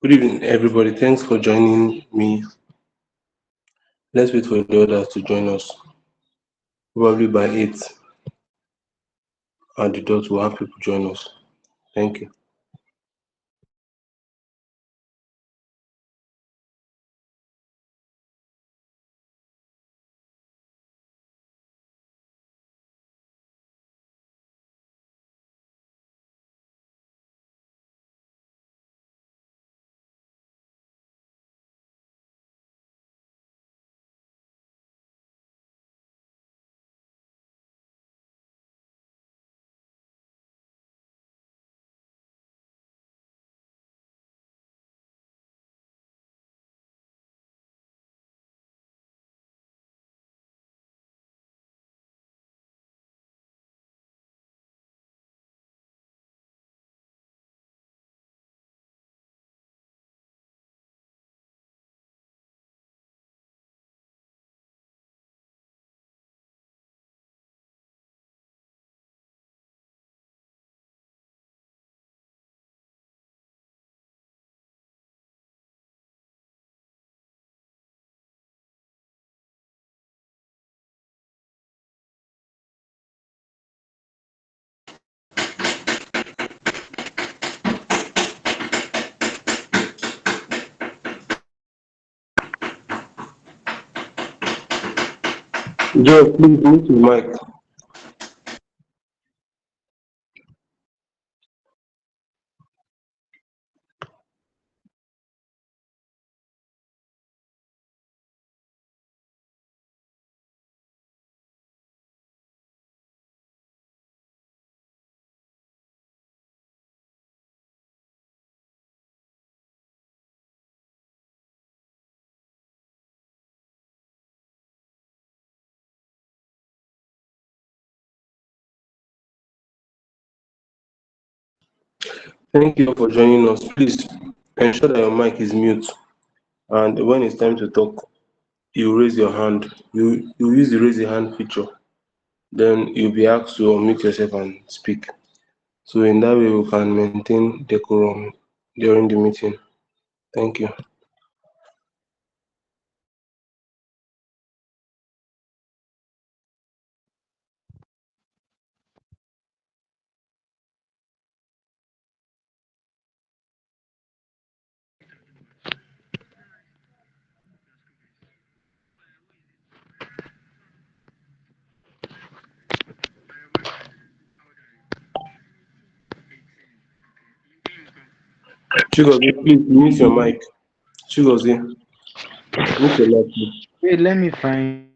Good evening, everybody. Thanks for joining me. Let's wait for the others to join us. Probably by 8 at the dot, we'll have people join us. Thank you. Joe, please mute your mic. Thank you for joining us. Please ensure that your mic is mute. And when it's time to talk, you raise your hand. You use the raise a hand feature. Then you'll be asked to unmute yourself and speak. So in that way, we can maintain decorum during the meeting. Thank you. Chigozie, please mute your mic. Chigozie, mute your mic, please. Wait, let me find.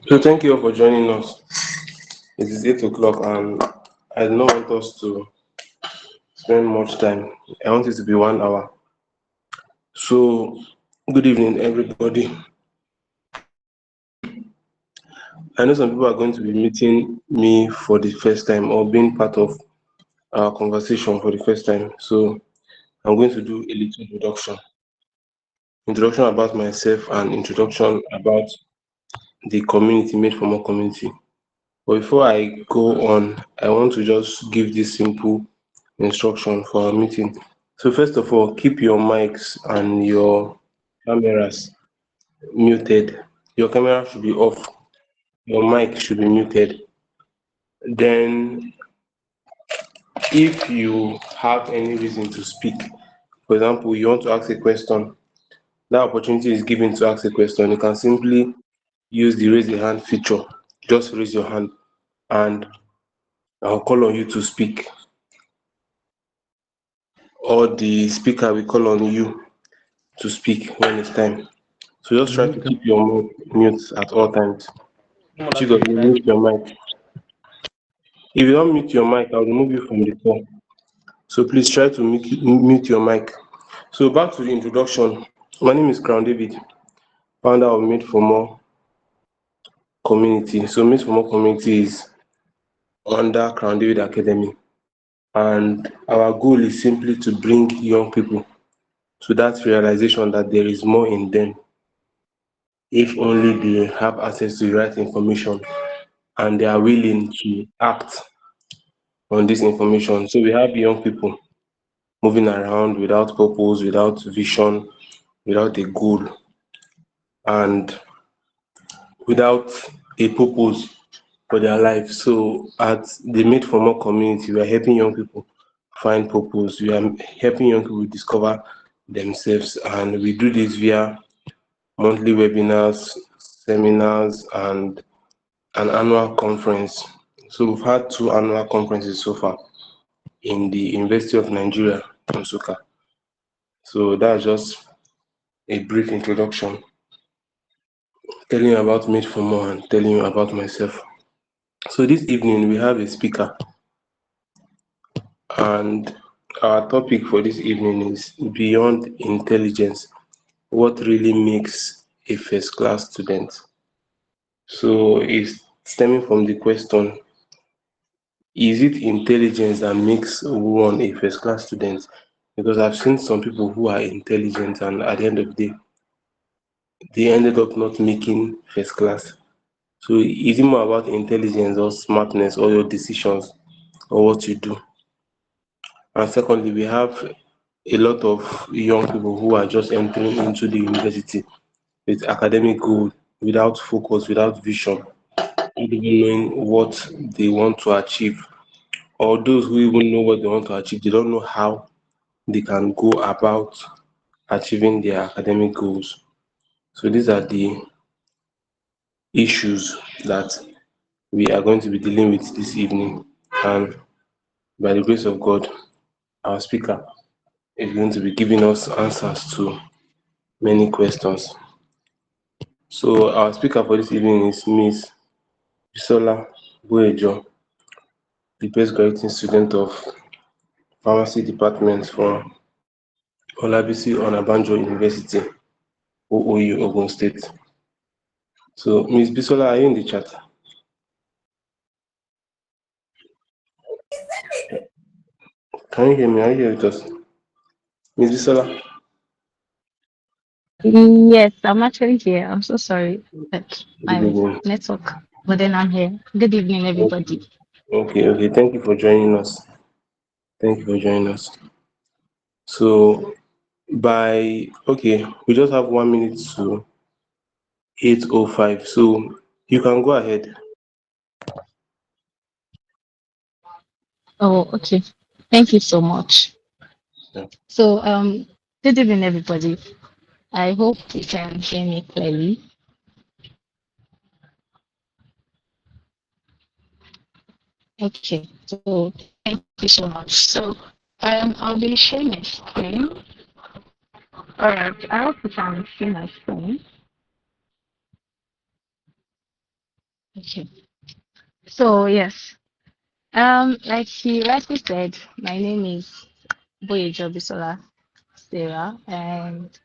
So thank you all for joining us. It is 8 o'clock and I do not want us to spend much time. I want it to be 1 hour. So good evening, everybody. I know some people are going to be meeting me for the first time or being part of our conversation for the first time. So I'm going to do a little introduction about myself and introduction about the community, Made for More community. But before I go on, I want to just give this simple instruction for our meeting. So first of all, keep your mics and your cameras muted. Your camera should be off. Your mic should be muted. Then if you have any reason to speak, For example, you want to ask a question, that opportunity is given to ask a question. You can simply use the raise a hand feature. Just raise your hand and I'll call on you to speak, or the speaker will call on you to speak when it's time. So just try to keep your mute at all times. You got to mute your mic. If you don't mute your mic, I'll remove you from the call. So please try to mute your mic. So back to the introduction. My name is Crown David, founder of Made for More Community. So Made for More Community is under Crown David Academy. And our goal is simply to bring young people to that realization that there is more in them if only they have access to the right information and they are willing to act on this information. So we have young people moving around without purpose, without vision, without a goal, and without a purpose for their life. So at the Made for More community, we are helping young people find purpose. We are helping young people discover themselves, and we do this via monthly webinars, seminars, and an annual conference. So we've had two annual conferences so far in the University of Nigeria, Nsukka. So that's just a brief introduction, telling you about Made for More and telling you about myself. So this evening we have a speaker, and our topic for this evening is Beyond Intelligence, what really makes a first class student. So it's stemming from the question, is it intelligence that makes one a first class student? Because I've seen some people who are intelligent and at the end of the day, they ended up not making first class. So is it more about intelligence or smartness or your decisions or what you do? And secondly, we have a lot of young people who are just entering into the university with academic goal, without focus, without vision, not even knowing what they want to achieve. Or those who even know what they want to achieve, they don't know how they can go about achieving their academic goals. So these are the issues that we are going to be dealing with this evening. And by the grace of God, our speaker is going to be giving us answers to many questions. So our speaker for this evening is Miss Bisola Boejo, the best graduating student of Pharmacy Department from Olabisi Onabanjo University, OOU, Ogun State. So Miss Bisola, are you in the chat? Can you hear me? Are you here with us? Miss Bisola? Yes, I'm actually here. I'm so sorry that Good my evening. network, but then I'm here. Good evening, Okay, everybody. okay. Thank you for joining us. Thank you for joining us. So okay, we just have 1 minute to 8:05. So you can go ahead. Oh, okay. Thank you so much. Yeah. So, good evening, everybody. I hope you can hear me clearly. Okay. So, thank you so much. So, I'll be sharing my screen. All right. I hope you can see my screen. Okay. So, yes. Like she rightly said, my name is Boyejo Bisola Sarah, and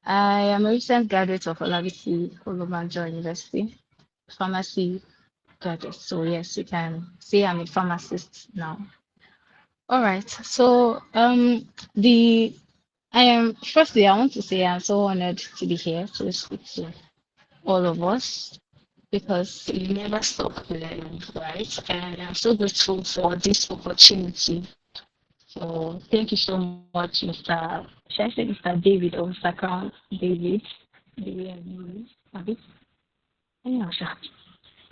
I am a recent graduate of Olabisi Olobanjo University, pharmacy graduate. So yes, you can say I'm a pharmacist now. All right. So the I am firstly I want to say I'm so honored to be here to speak to all of us because you never stop learning, right? And I'm so grateful for this opportunity. So thank you so much, Mr. Should I say Mr. David or Mr. Crown David? David, Abi? Anyhow, sha.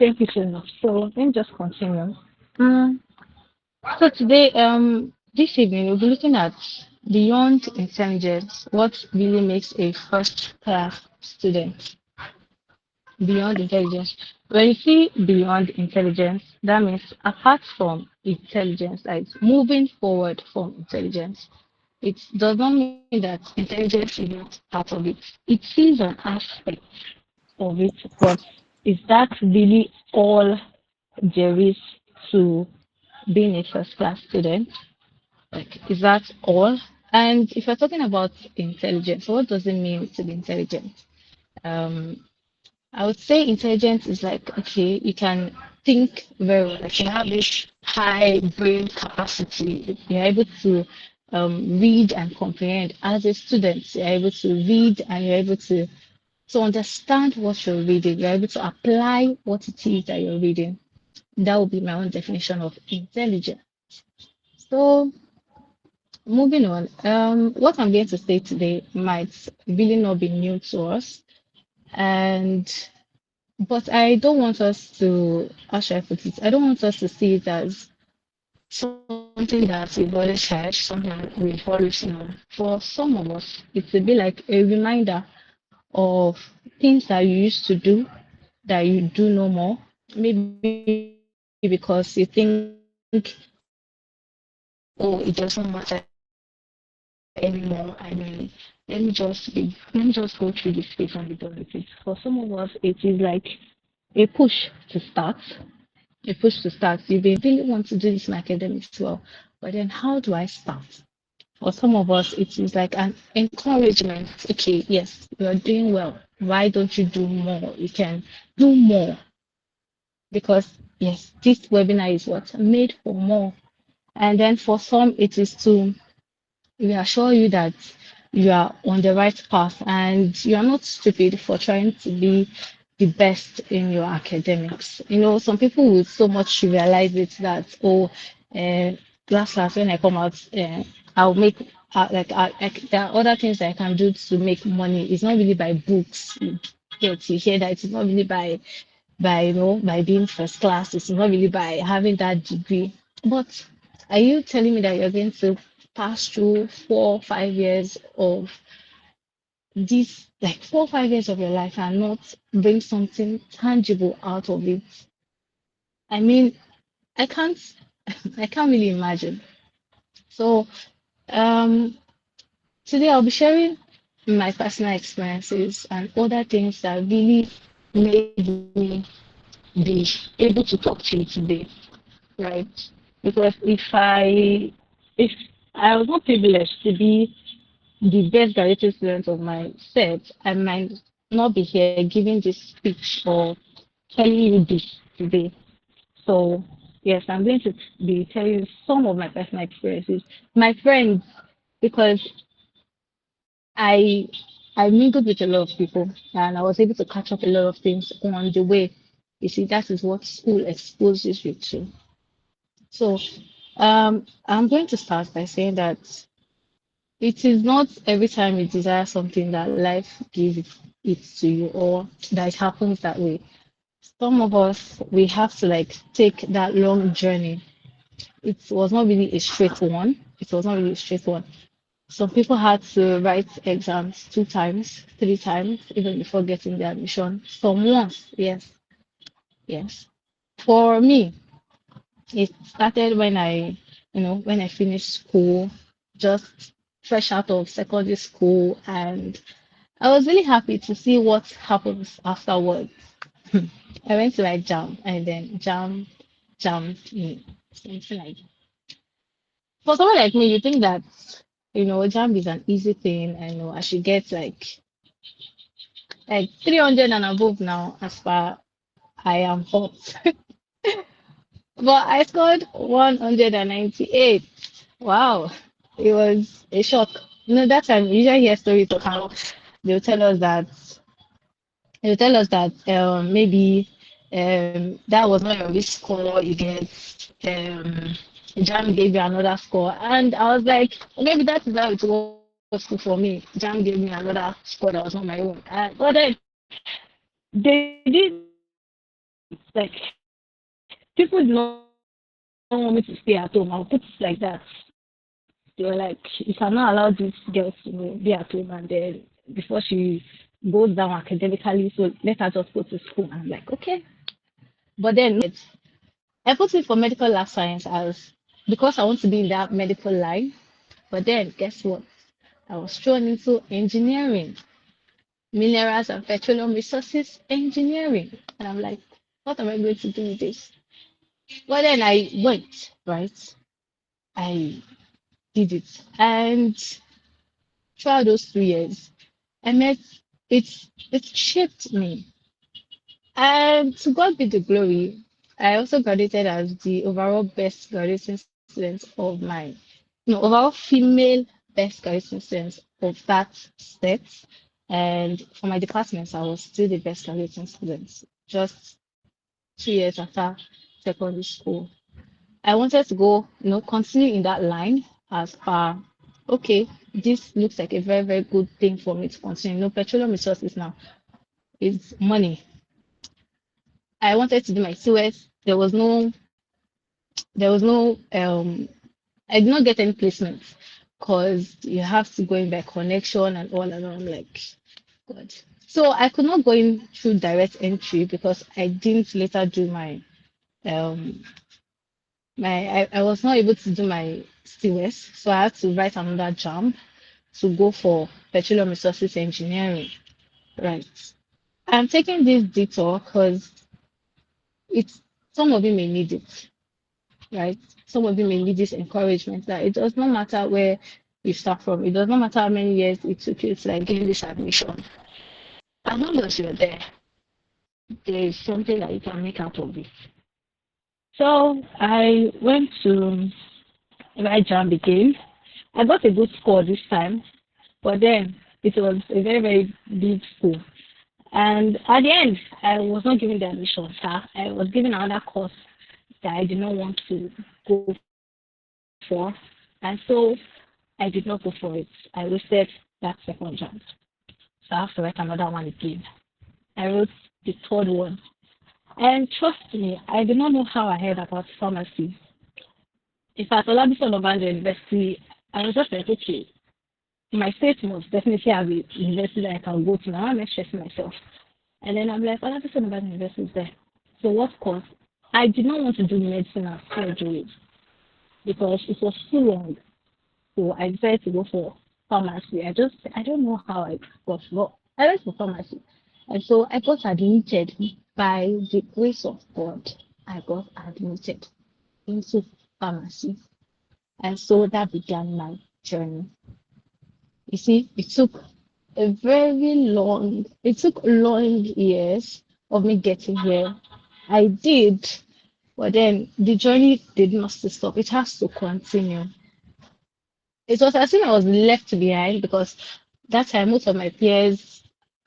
Thank you so much. So let me just continue. Mm, so today, this evening we'll be looking at beyond intelligence, what really makes a first class student? Beyond intelligence. When you see beyond intelligence, that means apart from intelligence, like moving forward from intelligence, it does not mean that intelligence is not part of it. It is an aspect of it, but is that really all there is to being a first class student? Like, is that all? And if you're talking about intelligence, what does it mean to be intelligent? Um, I would say intelligence is like, okay, you can think very well, like you have this high brain capacity. You're able to read and comprehend. As a student, you're able to read and you're able to understand what you're reading. You're able to apply what it is that you're reading. That would be my own definition of intelligence. So moving on, what I'm going to say today might really not be new to us, and but I don't want us to, how should I put it? I don't want us to see it as something that we've always heard, something that we've always known. For some of us, it will be like a reminder of things that you used to do that you do no more. Maybe because you think, oh, it doesn't matter anymore. I mean, let me just go through this phase and be done with it. For some of us, it is like a push to start. A push to start. You've been really want to do this in academics well, but then how do I start? For some of us, it is like an encouragement. Okay, yes, you are doing well. Why don't you do more? You can do more because yes, this webinar is what made for more. And then for some, it is to reassure you that you are on the right path and you are not stupid for trying to be the best in your academics. You know, some people will so much realize it that, oh, uh, last class when I come out, I'll make there are other things that I can do to make money. It's not really by books. You hear that it's not really by being first class. It's not really by having that degree. But are you telling me that you're going to pass through 4 or 5 years of this, like 4 or 5 years of your life and not bring something tangible out of it? I mean, I can't, I can't really imagine. So, um, today I'll be sharing my personal experiences and other things that really made me be able to talk to you today, right? Because if I was not privileged to be the best graduating student of my set, I might not be here giving this speech or telling you this today. So yes, I'm going to be telling you some of my personal experiences. My friends, because I I mingled with a lot of people and I was able to catch up a lot of things on the way. You see, that is what school exposes you to. So I'm going to start by saying that it is not every time you desire something that life gives it to you or that it happens that way. Some of us, we have to like take that long journey. It was not really a straight one. It was not really a straight one. Some people had to write exams 2 times, 3 times, even before getting the admission. Some once, yes, yes. For me, it started when when I finished school, just fresh out of secondary school, and I was really happy to see what happens afterwards. I went to like jam and then jumped in something like for someone like me, you think that jam is an easy thing. I know I should get like 300 and above now as far I am hot. But I scored 198. Wow. It was a shock. That time we usually hear stories of how they'll tell us that they'll tell us that maybe that was not your real score, you get Jam gave you another score. And I was like, maybe that is how it was for me. Jam gave me another score that was not my own. But then they did like people did not want me to stay at home. I'll put it like that. They were like, you cannot allow this girl to be at home and then before she goes down academically, so let her just go to school. And I'm like, okay. But then I put in for medical lab science as because I want to be in that medical line. But then guess what? I was thrown into engineering, minerals and petroleum resources engineering. And I'm like, what am I going to do with this? But then I went, right? I did it. And throughout those 3 years, I met it shaped me. And to God be the glory. I also graduated as the overall best graduating student of my no overall female best graduating student of that set. And for my department, I was still the best graduating student just 2 years after secondary school. I wanted to go, continue in that line as far. Okay, this looks like a very, very good thing for me to continue. Petroleum resources now is money. I wanted to do my COS. There was no I did not get any placements because you have to go in by connection and all and I'm like, God. So I could not go in through direct entry because I didn't later do um I was not able to do my COS, so I had to write another jam to go for petroleum resources engineering. Right. I'm taking this detour because it's some of you may need it, right? Some of you may need this encouragement that it does not matter where you start from. It does not matter how many years it took you to like gain this admission. As long as you're there, there is something that you can make out of it. So I went to write jam again. I got a good score this time, but then it was a very, very big school. And at the end, I was not given the admission, sir. I was given another course that I did not want to go for. And so I did not go for it. I wasted that second chance. So I have to write another one again. I wrote the third one. And trust me, I did not know how I heard about pharmacy. If at Olabisi Onabanjo University, I was just like, okay, my state must definitely have a university that I can go to. Now I'm not stressing myself. And then I'm like, Olabisi Onabanjo University is there. So what course? I did not want to do medicine and surgery because it was too long. So I decided to go for pharmacy. I don't know how I got, but I went for pharmacy. And so I got admitted by the grace of God. I got admitted into pharmacy. And so that began my journey. You see, it took long years of me getting here. I did, but then the journey did not stop. It has to continue. It was as if I was left behind because that time most of my peers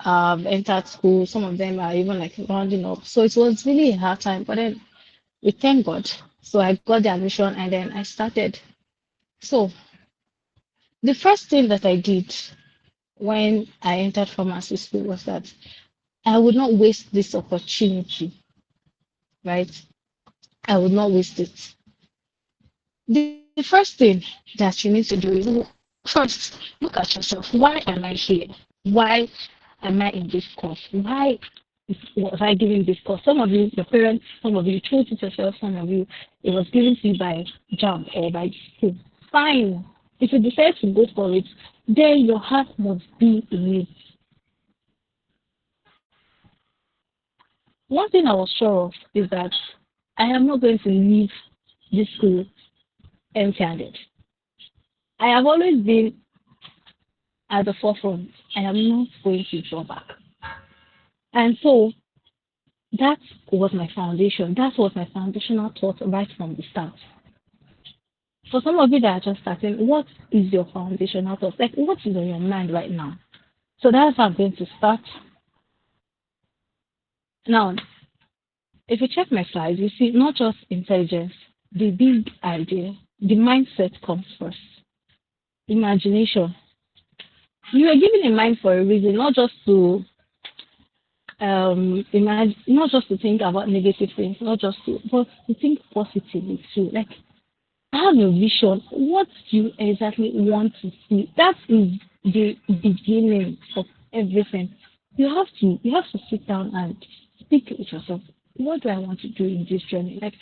entered school. Some of them are even like rounding up. So it was really a hard time. But then we thank God. So I got the admission and then I started. So the first thing that I did when I entered pharmacy school was that I would not waste this opportunity, right? I would not waste it. The first thing that you need to do is first look at yourself. Why am I here? Why am I in this course? Why was I given this course? Some of you, your parents, some of you chose it yourself, some of you, it was given to you by job or by school. Fine. If you decide to go for it, then your heart must be in it. One thing I was sure of is that I am not going to leave this school empty-handed. I have always been at the forefront. I am not going to draw back. And so that was my foundation. That was my foundational thought right from the start. For some of you that are just starting, what is your foundational thought? Like, what is on your mind right now? So that's how I'm going to start. Now, if you check my slides, you see not just intelligence, the big idea, the mindset comes first. Imagination. You were given a mind for a reason, not just to imagine, not just to think about negative things, not just to, but to think positively too. Like have a vision. What do you exactly want to see? That is the beginning of everything. You have to sit down and speak with yourself. What do I want to do in this journey? Like,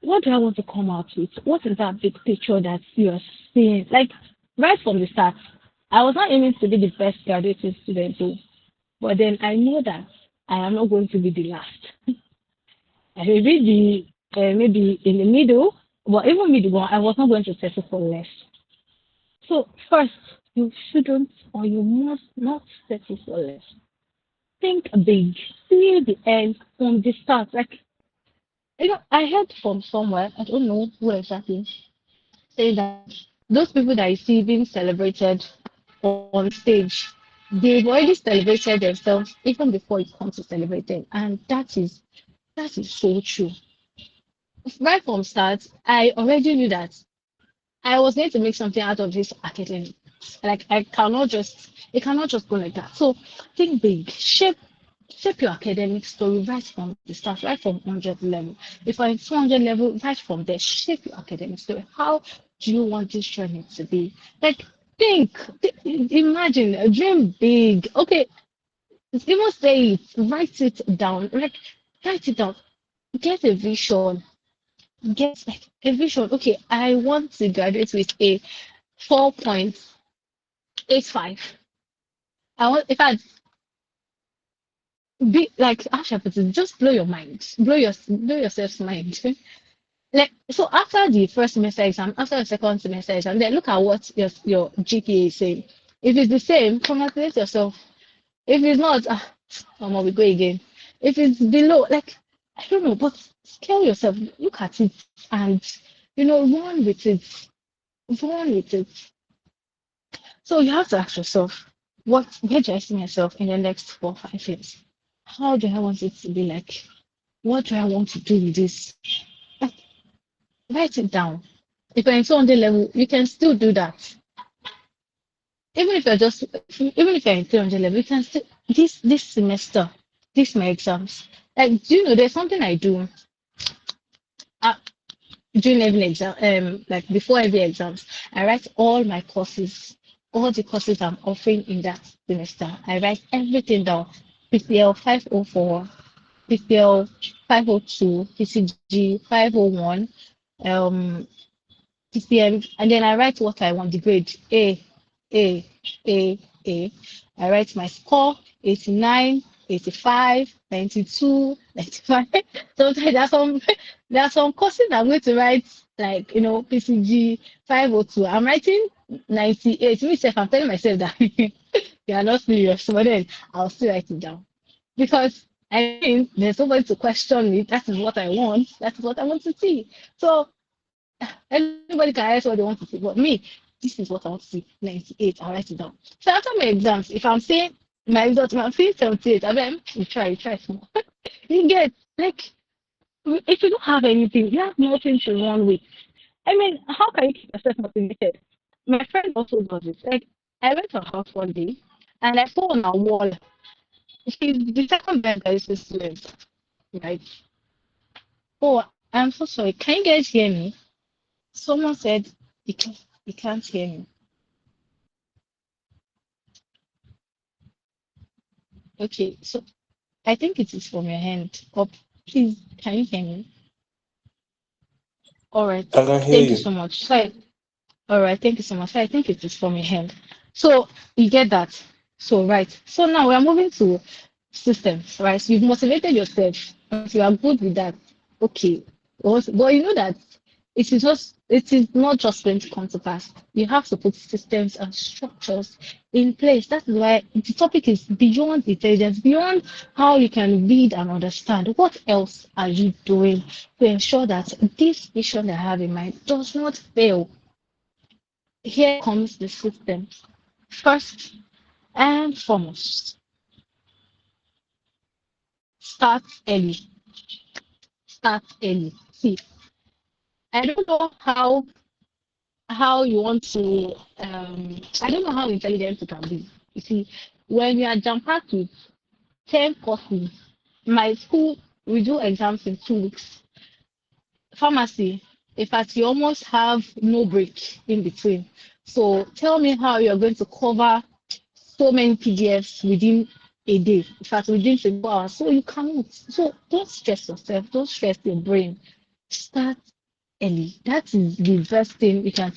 what do I want to come out with? What is that big picture that you're seeing? Like, right from the start, I was not aiming to be the best graduating student, though, but then I know that I am not going to be the last. I will be maybe in the middle, but even middle one, I was not going to settle for less. So first, you shouldn't or you must not settle for less. Think big. See the end from the start. Like, I heard from somewhere, I don't know who exactly, say that those people that you see being celebrated on stage, they've already celebrated themselves even before it comes to celebrating, and that is so true. Right from start, I already knew that I was going to make something out of this academic. Like, it cannot just go like that. So think big, shape your academic story right from the start, right from 100 level. If you're in 200 level, right from there, shape your academic story. How do you want this journey to be? Like, think, imagine, dream big. Okay, even say it, write it down. Like, write it down. Get a vision. Get like a vision. Okay, I want to graduate with a 4.85. I want, if I be like, how should I put it? Just blow your mind, blow yourself's mind. Like, so after the first semester exam, after the second semester exam, then look at what your GPA is saying. If it's the same, congratulate yourself. If it's not, we go again. If it's below, like, I don't know, but scale yourself, look at it, and run with it, run with it. So you have to ask yourself, where do I see myself in the next 4 5 years? How do I want it to be like? What do I want to do with this? Like, write it down. If you're in 200 level, you can still do that. Even if you're in 300 level, you can still, this semester, this my exams. Like, do you know there's something I do uh, during every exam, like before every exams, I write all the courses I'm offering in that semester. I write everything down. PCL 504, PCL 502, PCG 501, um, PCM, and then I write what I want, the grade A, A, A. I write my score 89, 85, 92, 95. Sometimes there are some courses I'm going to write like PCG 502. I'm writing 98. Myself, I'm telling myself that you are not serious, but then I'll still write it down because I mean there's nobody to question me. That is what I want. That is what I want to see. So anybody can write what they want to see, but me, this is what I want to see. 98, I'll write it down. So after my exams, if I'm saying my result, if I'm saying 78, I mean, you try small. You get like if you don't have anything, you have nothing to run with. I mean, how can you keep yourself motivated? My friend also does it. Like, I went to her house one day and I saw on her wall, she's the second best graduate student, right? Oh, I'm so sorry. Can you guys hear me? Someone said you can't hear me. Okay, so I think it is from your hand. Or please, can you hear me? All right. I can hear Thank you you. so much. All right. Thank you so much. So I think it is from your hand. So you get that. So right. So now we are moving to systems, right? So you've motivated yourself. Right? You are good with that. Okay. But you know that it is not just going to come to pass. You have to put systems and structures in place. That is why the topic is beyond intelligence, beyond how you can read and understand. What else are you doing to ensure that this vision that I have in mind does not fail? Here comes the system. First and foremost, start early. Start early. See, I don't know how you want to I don't know how intelligent you can be. You see, when you are jam packed with 10 courses, my school we do exams in 2 weeks. Pharmacy. In fact, you almost have no break in between. So tell me how you're going to cover so many PDFs within a day. In fact, within 24 hours. So you cannot. So don't stress yourself. Don't stress your brain. Start early. That is the best thing you can.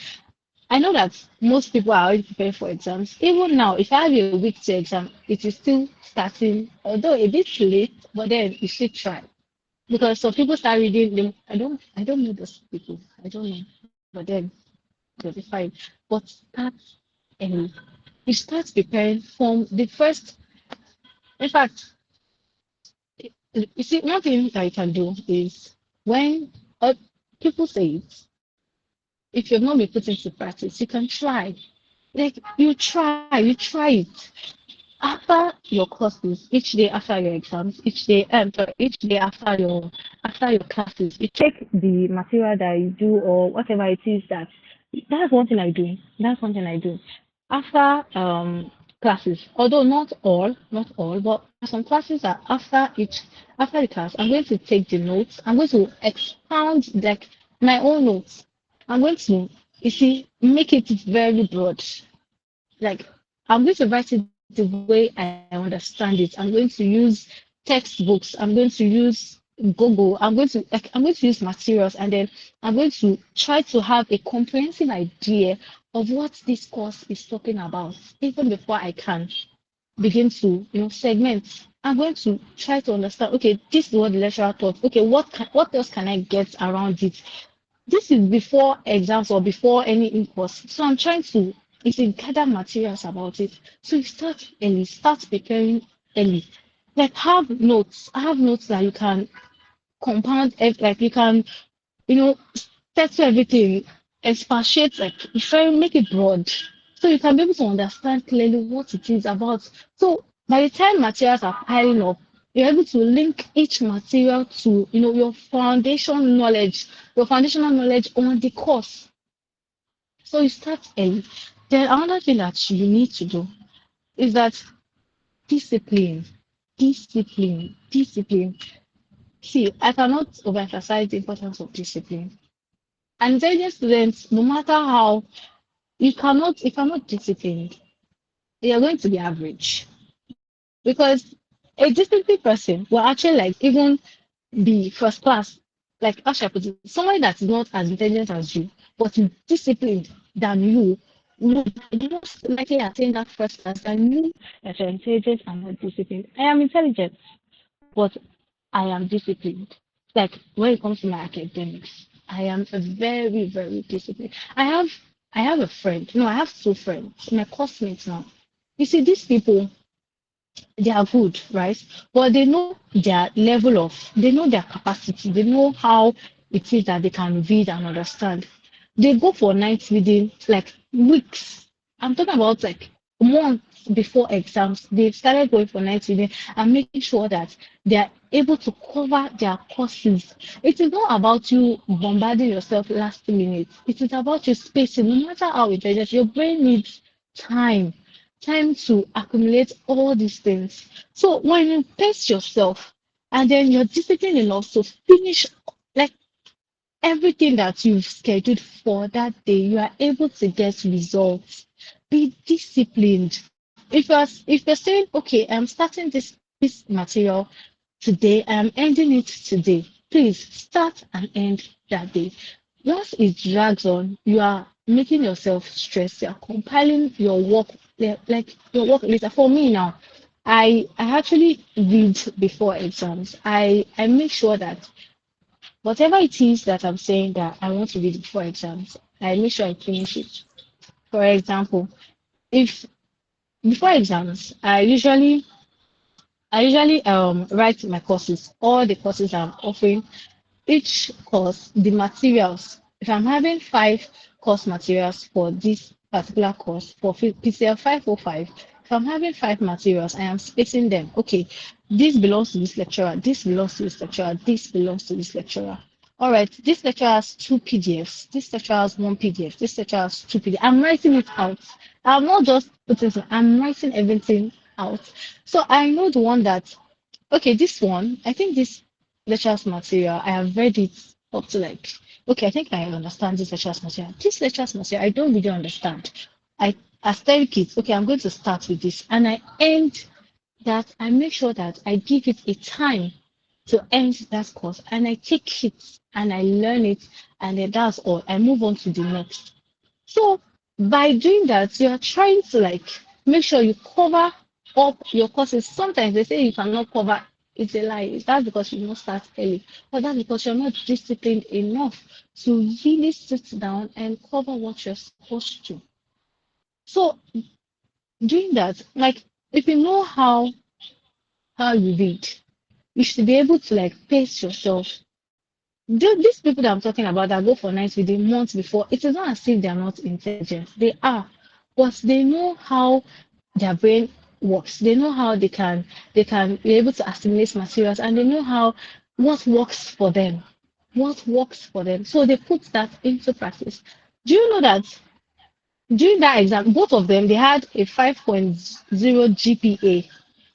I know that most people are already preparing for exams. Even now, if I have a week to exam, it is still starting, although a bit late, but then you should try. Because some people start reading them. I don't know those people. I don't know. But then they'll be fine. But start early. You start preparing from the first. In fact, you see, one thing that you can do is when people say it, if you've not been put into practice, you can try. Like you try it. After your courses, each day after your exams, each day after your classes, you check the material that you do or whatever it is that's one thing I do. That's one thing I do. After classes, although not all, but there are some classes that after the class, I'm going to take the notes. I'm going to expound like my own notes. I'm going to make it very broad. Like I'm going to write it the way I understand it. I'm going to use textbooks. I'm going to use Google. I'm going to use materials, and then I'm going to try to have a comprehensive idea of what this course is talking about, even before I can begin to segment. I'm going to try to understand. Okay, this is what the lecturer taught. Okay, what else can I get around it? This is before exams or before any in-course. So I'm trying to gather materials about it. So you start early, start preparing early. Like have notes that you can like you can, you know, settle everything, expatiate, like very make it broad. So you can be able to understand clearly what it is about. So by the time materials are piling up, you're able to link each material to your foundational knowledge on the course. So you start early. Then another thing that you need to do is that discipline, discipline. See, I cannot overemphasize the importance of discipline. And intelligent students, no matter how if you're not disciplined, you're going to be average. Because a disciplined person will actually like even be first class. Like how should I put it? Somebody that is not as intelligent as you, but is disciplined than you, would most likely attain that first class than you that are intelligent and not disciplined. I am intelligent, but I am disciplined. Like when it comes to my academics, I am a very, very disciplined. I have a friend. No, I have two friends, my classmates now. You see, these people, they are good, right? But they know their capacity, they know how it is that they can read and understand. They go for night reading like weeks. I'm talking about like months before exams. They've started going for night reading and making sure that they are able to cover their courses. It is not about you bombarding yourself last minute. It is about you spacing. No matter how intelligent, your brain needs time to accumulate all these things. So when you pace yourself and then you're disciplined enough to finish like everything that you've scheduled for that day, you are able to get results. Be disciplined. If you're saying, okay, I'm starting this material today, I'm ending it today. Please start and end that day. Once it drags on, you are making yourself stressed. You are compiling your work like your work later. For me now, I actually read before exams. I make sure that whatever it is that I'm saying that I want to read before exams, I make sure I finish it. For example, if before exams, I usually write my courses, all the courses I'm offering, each course, the materials. If I'm having five course materials for this particular course for PCL 505, if I'm having five materials, I am spacing them. Okay, this belongs to this lecturer, this belongs to this lecturer, this belongs to this lecturer. All right, this lecturer has two PDFs, this lecturer has one PDF, this lecturer has two PDFs. I'm writing it out. I'm not just putting it, I'm writing everything out. So I know the one that, okay, this one, I think this lecture's material, I have read it up to like, okay, I think I understand this lecture's material. This lecture's material, I don't really understand. I tell kids, okay, I'm going to start with this, and I end that. I make sure that I give it a time to end that course, and I take it and I learn it, and then that's all. I move on to the next. So by doing that, you are trying to like make sure you cover up your courses. Sometimes they say you cannot cover. It's a lie. That's because you don't start early, or that's because you're not disciplined enough to really sit down and cover what you're supposed to. So doing that, like if you know how you read, you should be able to like pace yourself. These people that I'm talking about that go for nights with a month before, it is not as if they are not intelligent. They are, but they know how their brain works. They know how they can be able to assimilate materials, and they know how what works for them. What works for them. So they put that into practice. Do you know that during that exam, both of them they had a 5.0 GPA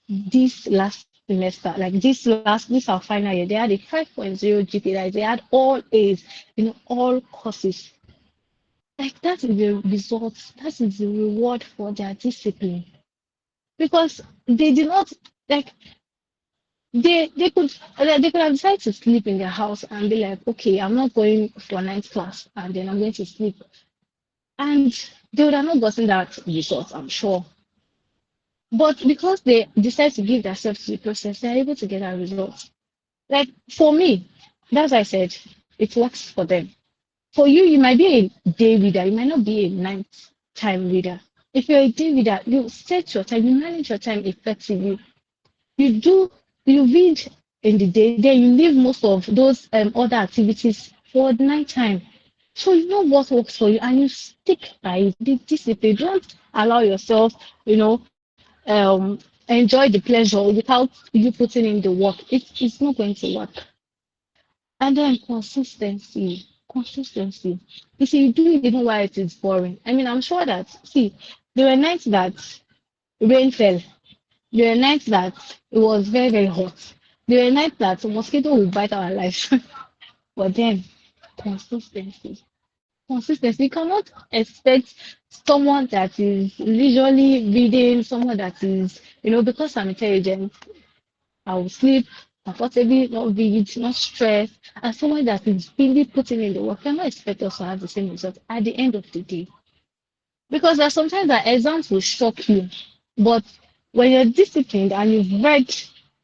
this last semester, like this our final year, they had a 5.0 GPA, like they had all A's in all courses. Like that is the result, that is the reward for their discipline. Because they did not like they could have decided to sleep in their house and be like, okay, I'm not going for night class and then I'm going to sleep. And they would have not gotten that result, I'm sure. But because they decide to give themselves to the process, they're able to get that result. Like for me, that's why I said it works for them. For you, you might be a day reader, you might not be a night time reader. If you're a day reader, you set your time, you manage your time effectively. You do you read in the day, then you leave most of those other activities for the night time. So you know what works for you and you stick by it. Be disciplined. Don't allow yourself, you know, enjoy the pleasure without you putting in the work. It's not going to work. And then consistency. Consistency. You see, you do it even while it is boring. I mean, I'm sure that, see, there were nights that rain fell. There were nights that it was very, very hot. There were nights that mosquito will bite our lives. But then, consistency. Consistency. You cannot expect someone that is leisurely reading, someone that is, because I'm intelligent, I will sleep comfortably, not read, not stress, and someone that is really putting in the work cannot expect us to have the same result at the end of the day. Because there's sometimes that exams will shock you, but when you're disciplined and you've read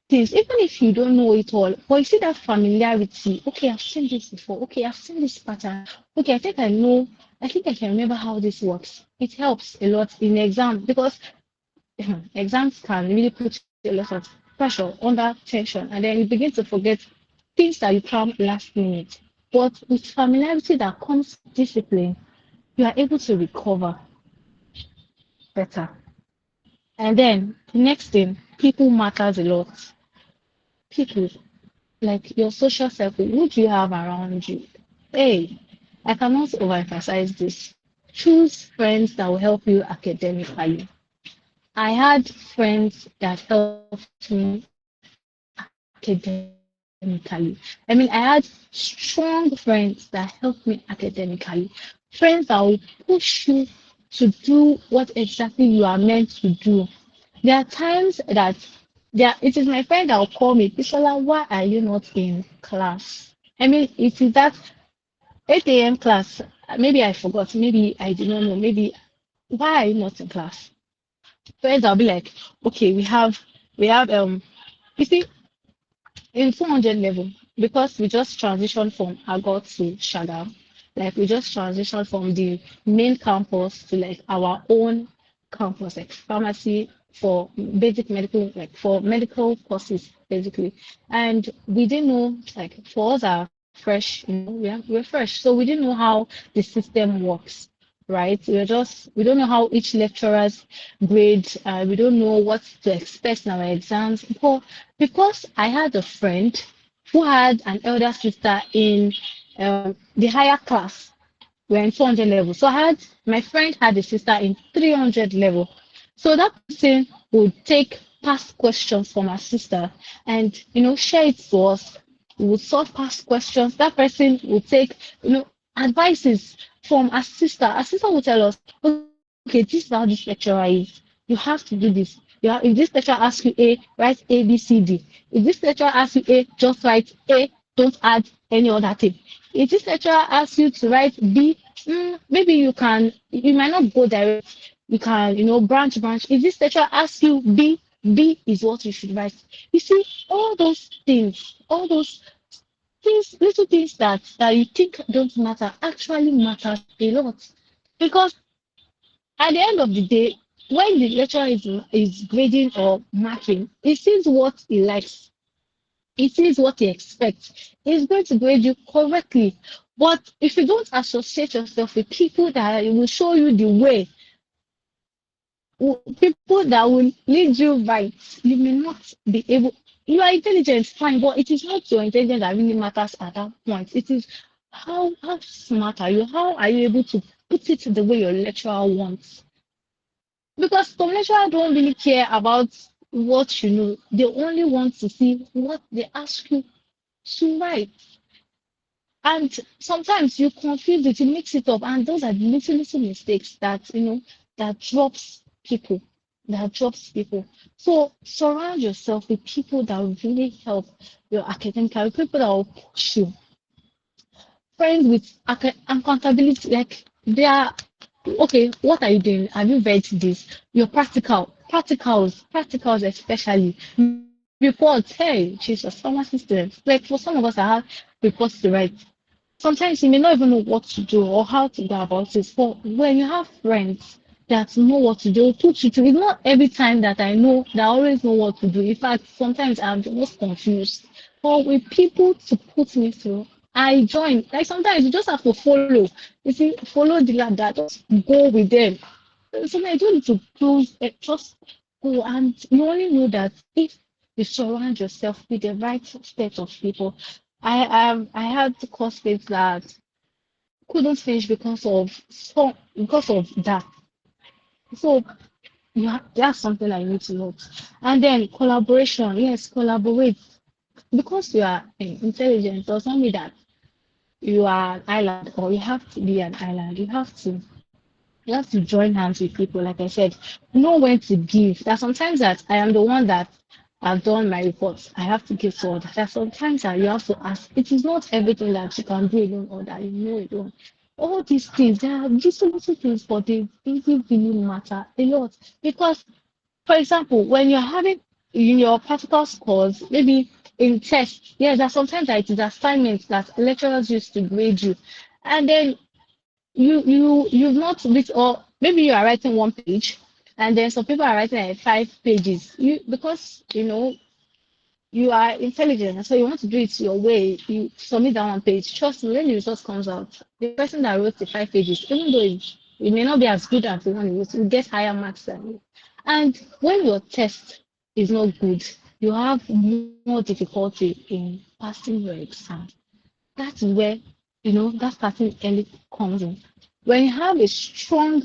things, even if you don't know it all, but you see that familiarity. Okay, I've seen this before. Okay, I've seen this pattern. Okay, I think I know. I think I can remember how this works. It helps a lot in exam because exams can really put a lot of pressure under tension, and then you begin to forget things that you cram last minute. But with familiarity that comes with discipline, you are able to recover better. And then the next thing, people matters a lot. People, like your social circle, who do you have around you? Hey, I cannot overemphasize this. Choose friends that will help you academically. I had friends that helped me academically. I mean, I had strong friends that helped me academically. Friends that will push you to do what exactly you are meant to do. There are times that it is my friend that will call me, Bisola, why are you not in class? I mean, it is that 8 a.m. class. Maybe I forgot. Maybe I did not know. Maybe why are you not in class? Friends, I'll be like, okay, we have you see, in 400 level, because we just transitioned from Agot to Shagam, like we just transitioned from the main campus to like our own campus, like pharmacy for basic medical, like for medical courses, basically. And we didn't know, like for us are fresh, we're fresh, so we didn't know how the system works. Right, we don't know how each lecturer's grade, we don't know what to expect in our exams. But because I had a friend who had an elder sister in the higher class, we're in 400 level. So my friend had a sister in 300 level. So that person would take past questions from her sister and, share it to us. will solve past questions. That person will take, advices from a sister. A sister will tell us, okay, this is how this lecturer is. You have to do this. If this lecturer asks you A, write A, B, C, D. If this lecturer asks you A, just write A, don't add any other thing. If this lecturer asks you to write B, maybe you might not go direct. You can, branch. If this lecturer asks you B, B is what you should write. You see, all those things, little things that you think don't matter actually matters a lot. Because at the end of the day, when the lecturer is grading or marking, he sees what he likes, he sees what he expects. He's going to grade you correctly. But if you don't associate yourself with people that will show you the way, people that will lead you right, you may not be able. You are intelligent, fine, but it is not your intelligence that really matters at that point. It is how smart are you? How are you able to put it the way your lecturer wants? Because some lecturers don't really care about what you know. They only want to see what they ask you to write. And sometimes you confuse it, you mix it up, and those are the little mistakes that drops people, that drops people. So surround yourself with people that will really help your academic career, people that will push you. Friends with accountability, like they are okay. What are you doing? Have you read this? Your practicals especially reports. Hey, Jesus, pharmacy students. Like for some of us, I have reports to write. Sometimes you may not even know what to do or how to go about it. But when you have friends that know what to do, put you through. It's not every time that I know that I always know what to do. In fact, sometimes I'm the most confused. But with people to put me through, I join. Like sometimes you just have to follow. You see, follow the ladder. Just go with them. Sometimes you don't need to close. Just go, and you only know that if you surround yourself with the right set of people. I had courses that couldn't finish because of that. So that's something I need to note. And then collaboration, yes, collaborate. Because you are intelligent doesn't mean that you are an island or you have to be an island. You have to join hands with people. Like I said, know when to give. That sometimes that I am the one that I've done my reports. I have to give to others. That sometimes that you have to ask. It is not everything that you can do alone or that you know alone. All these things, they are just little things, but they really matter a lot. Because, for example, when you're having in your practical scores, maybe in tests, yes, that sometimes that it is assignments that lecturers used to grade you. And then you've not written, or maybe you are writing one page and then some people are writing like 5 pages, because you are intelligent, so you want to do it your way. You submit that one page. Trust me, when the result comes out, the person that wrote the 5 pages, even though it may not be as good as the one you wrote, you get higher marks than you. And when your test is not good, you have more difficulty in passing your exam. That's where that starting early comes in. When you have a strong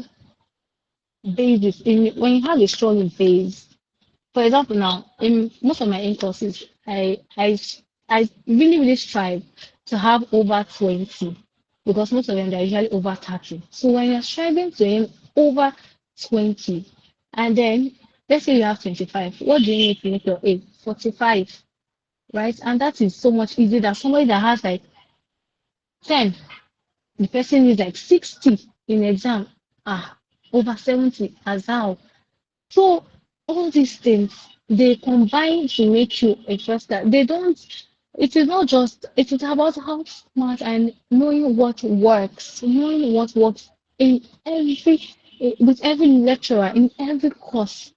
when you have a strong base, for example, now in most of my in courses, I really strive to have over 20, because most of them they're usually over 30. So when you're striving to aim over 20, and then let's say you have 25, what do you need to make your aim? 45, right? And that is so much easier than somebody that has like 10. The person is like 60 in exam, over 70 as how. So all these things they combine to make you a firster. They don't. It is not just. It is about how smart and knowing what works, in every with every lecturer in every course.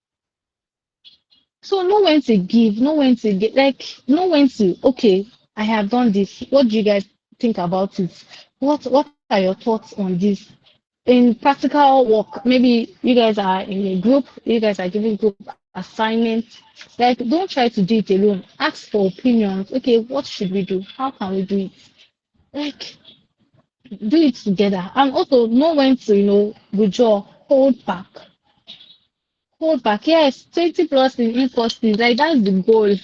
So know when to give, know when to get, like know when to. Okay, I have done this. What do you guys think about it? What are your thoughts on this? In practical work, maybe you guys are in a group, you guys are giving group assignments. Like, don't try to do it alone. Ask for opinions. Okay, what should we do? How can we do it? Like, do it together. And also know when to, withdraw, hold back. Hold back. Yes, 20 plus in courses. Like, that's the goal.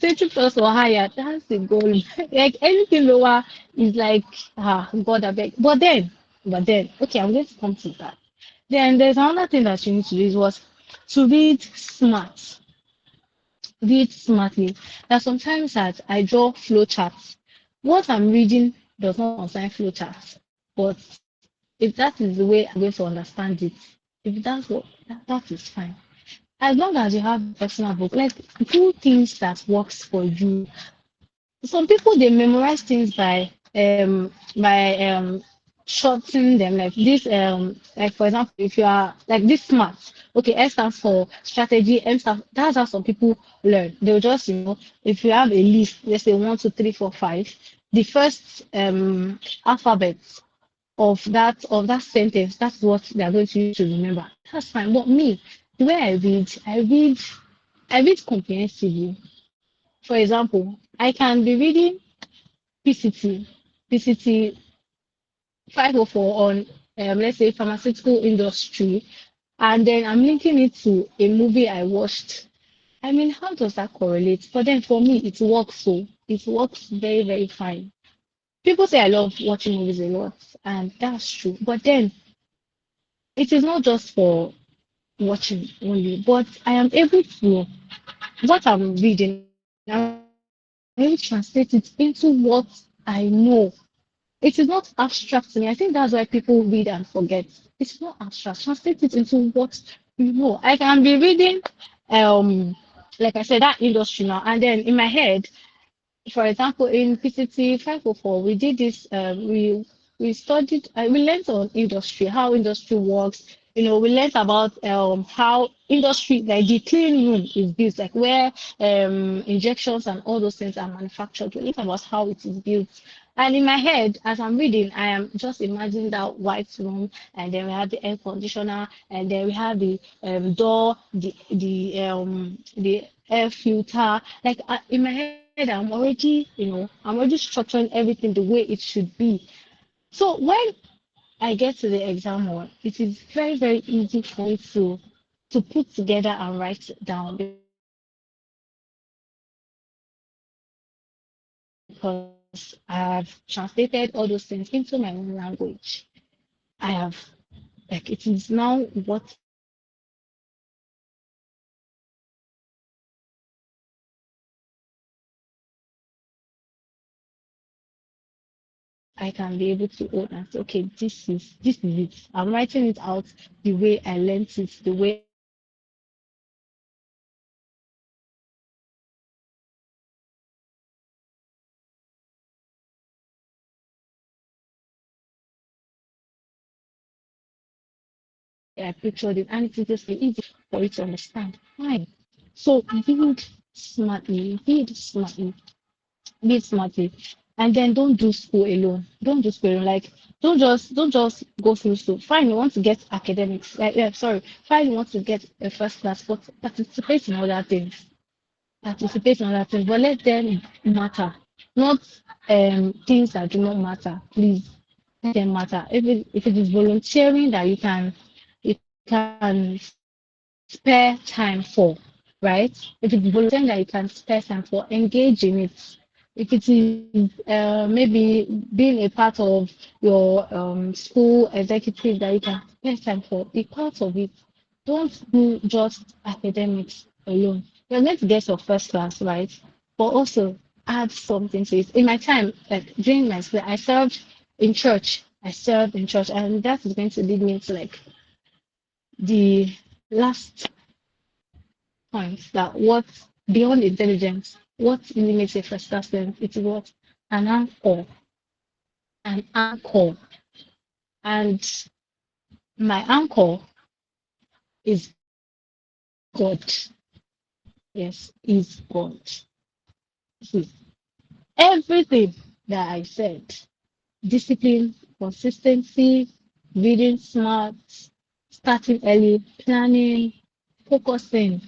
20 plus or higher, that's the goal. Like anything lower is like, God, I beg. But then, okay, I'm going to come to that. Then there's another thing that you need to do is was to read smartly. That sometimes that I draw flow charts. What I'm reading does not concern flow charts, but if that is the way I'm going to understand it, if that's what that is fine. As long as you have a personal book, like do things that works for you. Some people they memorize things by shortening them like this like for example if you are like this smart, okay, S stands for strategy, M stands, that's how some people learn. They'll just if you have a list, let's say 1 2 3 4 5, the first alphabet of that sentence, that's what they are going to use to remember. That's fine. But me, the way I read comprehensively. For example, I can be reading PCT 504 on let's say pharmaceutical industry, and then I'm linking it to a movie I watched. I mean, how does that correlate? But then for me, it works. So it works very, very fine. People say I love watching movies a lot, and that's true. But then it is not just for watching only, but I am able to what I'm reading, I'm able to translate it into what I know. It is not abstract to me. I think that's why people read and forget. It's not abstract. Translate it into what you know. I can be reading, um, like I said, that industry now, and then in my head, for example, in PCT 504, we did this. We studied. We learned on industry, how industry works. We learned about how industry, like the clean room, is built, like where injections and all those things are manufactured. We learned about how it is built. And in my head, as I'm reading, I am just imagining that white room, and then we have the air conditioner, and then we have the door, the air filter. Like in my head, I'm already structuring everything the way it should be. So when I get to the exam hall, it is very, very easy for me to put together and write it down because I have translated all those things into my own language. I have it is now what I can be able to hold and say, okay, this is what I can be able to hold and say, okay, this is it. I'm writing it out the way I learned it, the way I understood it. The way I pictured it, and it is just easy for you to understand. Fine. So read smartly, read smartly, and then don't do school alone. Don't do school alone. Like don't just go through school. Fine, you want to get academics. Yeah, sorry. Fine, you want to get a first class, but participate in other things. Participate in other things, but let them matter. Not things that do not matter. Please let them matter. If it is volunteering that you can spare time for, right? If it's volunteering that you can spare time for, engage in it. If it is maybe being a part of your school executive that you can spare time for, be part of it. Don't do just academics alone. You're going to get your first class, right? But also add something to it. In my time, like during my school, I served in church. And that is going to lead me to like the last point, that what beyond intelligence, what really makes a first class student, it's what an anchor, an anchor, and my anchor is God. Yes, is God. See, everything that I said, discipline, consistency, reading smart, starting early, planning, focusing,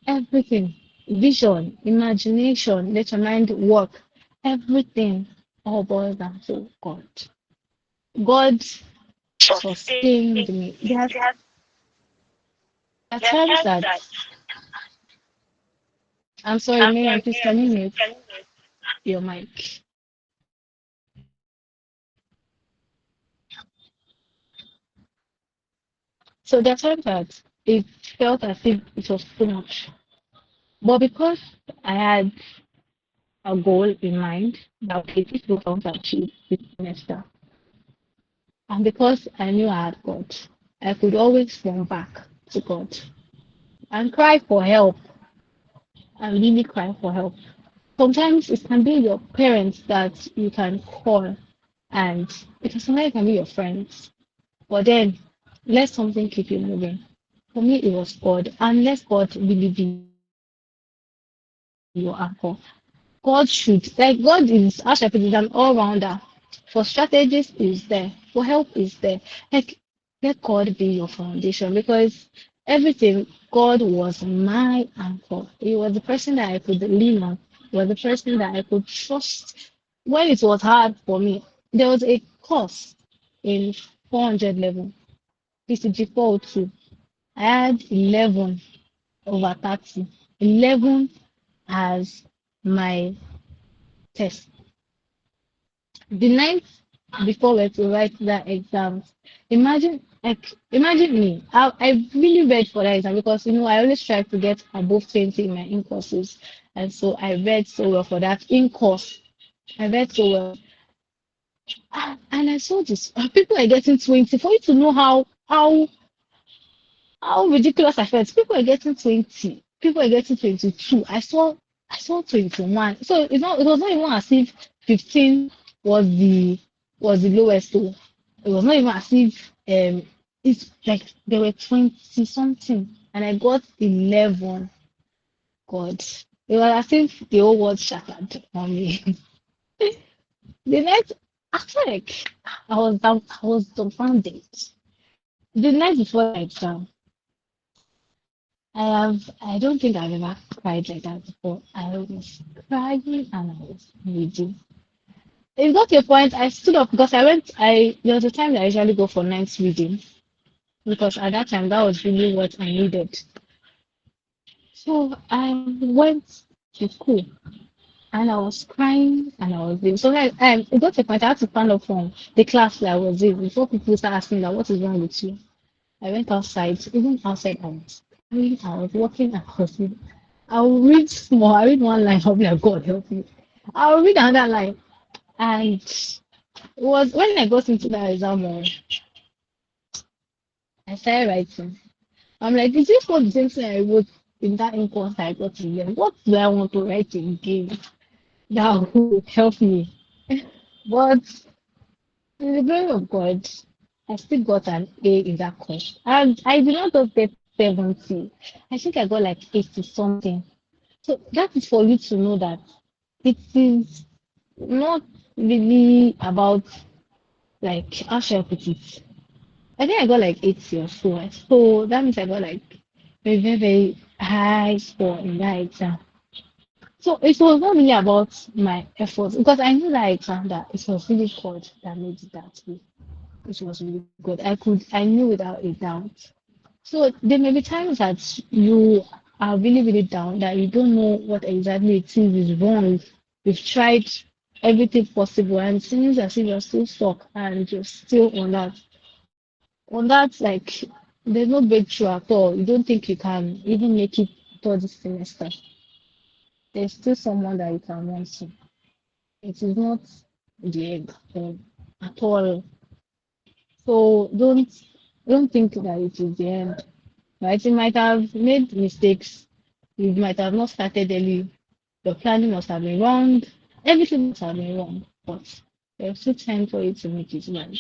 everything, vision, imagination, let your mind work, everything all boils down to God. God sustained me. There are times that I'm sorry, Miriam, please can you mute your mic? So there are times that it felt as if it was too much. But because I had a goal in mind that okay, this goal I want to achieve this semester, and because I knew I had God, I could always run back to God and cry for help and really cry for help. Sometimes it can be your parents that you can call, and sometimes it can be your friends. But then let something keep you moving. For me, it was God. And let God really be your anchor. God should, like, God is, how should I put it, is an all rounder. For strategies, is there. For help, is there. Like, let God be your foundation because everything, God was my anchor. He was the person that I could lean on. He was the person that I could trust when it was hard for me. There was a course in 400 level, PCG 402. I had 11 over 30. 11 as my test. The night before we were to write that exam, imagine me. I really read for that exam because I always try to get above 20 in my in courses. And so I read so well for that in course. I read so well. And I saw this. People are getting 20. For you to know how ridiculous I felt. People are getting 20. People are getting 22. I saw 21. So it was not even as if 15 was the lowest. So it was not even as if it's like there were 20 something and I got 11. God. It was as if the whole world shattered on me. The night after like I was dumbfounded. The night before the exam, I don't think I've ever cried like that before. I was crying and I was reading. It got to a point I stood up because there was a time that I usually go for night reading because at that time that was really what I needed. So I went to school and I was crying and I was reading. So it got to a point I had to stand up from the class that I was in before people start asking that what is wrong with you. I went outside, even outside I was crying, I was walking, I was reading. I'll read small. I read one line. I'll be like, God help me. I'll read another line. And it was when I got into that exam hall, I started writing. I'm like, is this what the same thing I wrote in that course I got in here? What do I want to write again that will help me? But in the glory of God, I still got an A in that course. And I did not just get 70. I think I got like 80 something. So that is for you to know that it is not really about like how should I put it? I think I got like 80 or so. So that means I got like a very, very high score in that exam. So it was not really about my efforts because I knew that exam that it was really God that made it that way. It was really good. I knew without a doubt. So there may be times that you are really, really down, that you don't know what exactly it is wrong. You've tried everything possible and it seems as if you're still stuck and you're still on that like there's no breakthrough at all. You don't think you can even make it through this semester. There's still someone that you can run to. It is not the end at all. So don't think that it is the end. Right? You might have made mistakes. You might have not started early. Your planning must have been wrong. Everything must have been wrong. But there's still time for you to make it right.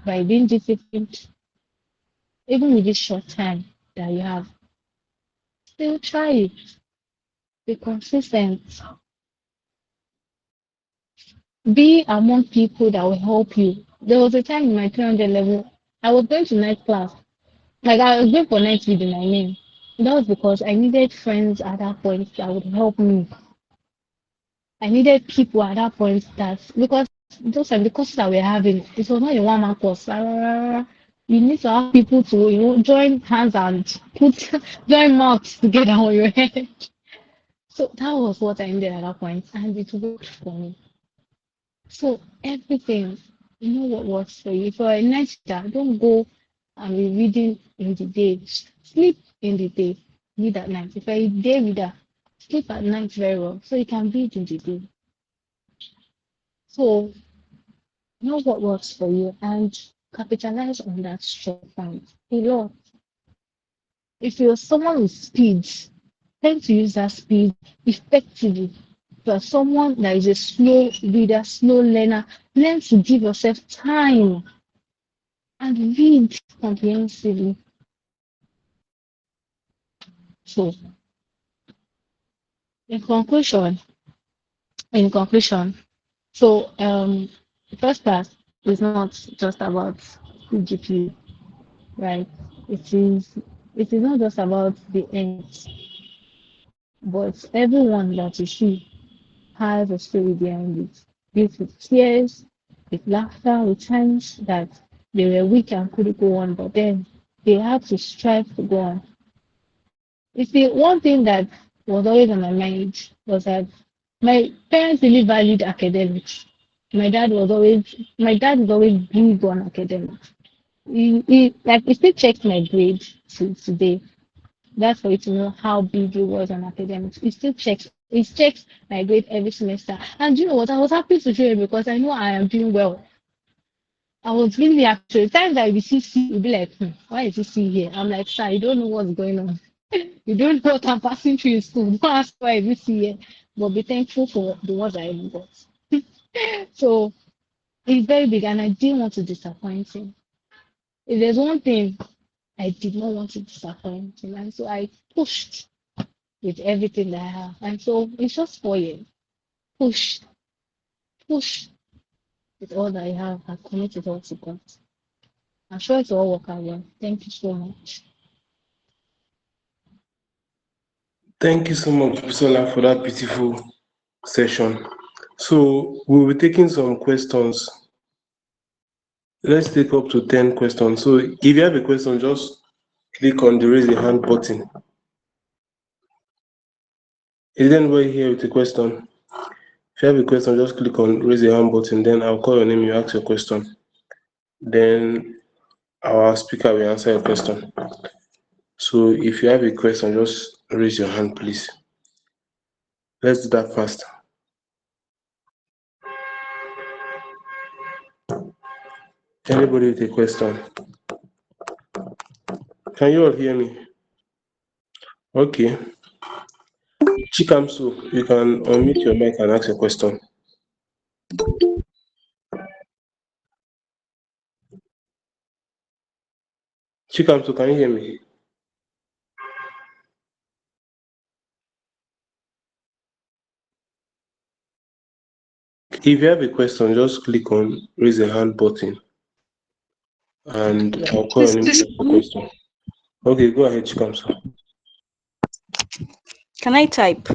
By being disciplined, even with this short time that you have, still try it. Be consistent. Be among people that will help you. There was a time in my 300 level, I was going to night class. Like I was going for night reading, I mean. That was because I needed friends at that point that would help me. I needed people at that point that because those are the courses that we're having, it was not a one man course. Rah, rah, rah, rah. You need to have people to, join hands and put join mouths together on your head. So that was what I needed at that point, and it worked for me. So everything, you know what works for you. For a night reader, don't go and be reading in the day. Sleep in the day, read at night. If you're a day reader, sleep at night very well, so you can read in the day. So know what works for you and capitalize on that strong point a lot. If you're someone with speed, tend to use that speed effectively. If you're someone that is a slow reader, slow learner, learn to give yourself time and read comprehensively. So, in conclusion, in conclusion, the first class is not just about CGPA, right? It is it is not just about the end, but everyone that you see has a story behind it. Built with tears, with laughter, with times that they were weak and couldn't go on, but then they had to strive to go on. You see, one thing that was always on my mind was that my parents really valued academics. My dad is always big on academics. He still checks my grade to today. That's for you to know how big he was on academics. He checks my grade every semester. And you know what? I was happy to show him because I know I am doing well. I was really happy. The time that we see C, you'll be like, why is he C here? I'm like, sir, you don't know what's going on. You don't know what I'm passing through in school. Don't ask why is he C here. But be thankful for the ones I even got. So it's very big and I didn't want to disappoint him. If there's one thing I did not want to disappoint him, and so I pushed with everything that I have. And so it's just 4 years. Push, push with all that I have and commit it all to God. I'm sure it will all work out well. Thank you so much. Thank you so much, Bisola, for that beautiful session. So we'll be taking some questions. Let's take up to 10 questions. So if you have a question, just click on the raise a hand button. Is there anybody here with a question? If you have a question, just click on raise a hand button. Then I'll call your name. You ask your question. Then our speaker will answer your question. So if you have a question, just raise your hand, please. Let's do that fast. Anybody with a question? Can you all hear me? Okay. Chikamso, you can unmute your mic and ask your question. Chikamso, can you hear me? If you have a question, just click on raise a hand button and I'll call your name to ask the question. Okay, go ahead, Chikamso. Can I type?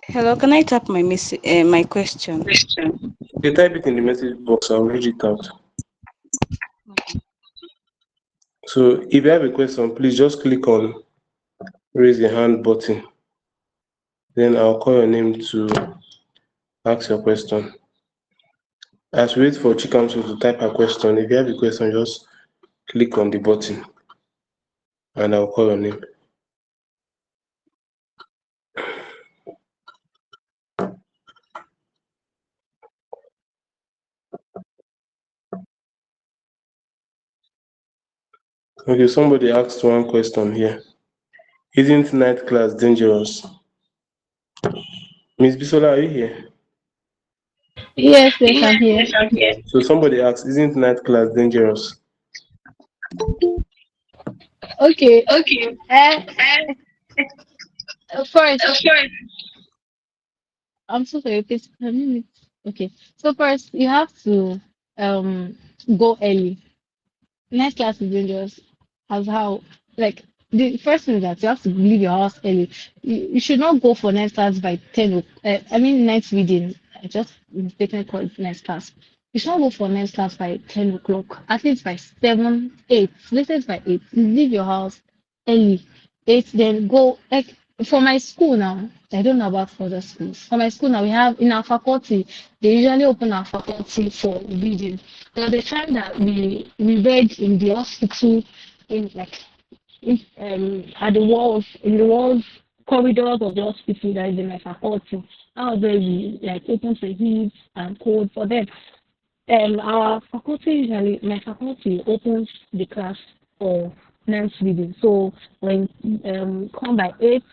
Hello, can I type my question? Okay, type it in the message box. I'll read it out. So if you have a question, please just click on raise the hand button. Then I'll call your name to ask your question. As we wait for Chikamso to type her question, if you have a question, just click on the button and I'll call your name. Okay, somebody asked one question here. Isn't night class dangerous? Miss Bisola, are you here? Yes, yes, I'm here. So somebody asked, isn't night class dangerous? Okay. Uh, first, I'm so sorry. Please, okay. So first, you have to um go early. Night class is dangerous. As how, like, the first thing is that you have to leave your house early. You should not go for night class by 10. I mean, night reading. I just mistakenly called it next class. You should not go for next class by 10 o'clock, at least by 7, 8, latest by 8. Leave your house early. 8, then go. Like for my school now, I don't know about other schools. For my school now, we have in our faculty, they usually open our faculty for reading. There was a time that we read in the hospital, in like at the walls corridors of the hospital that is in my faculty. That was where we like open for heat and cold for them. Our faculty usually, my faculty opens the class for next reading. So when come by 8,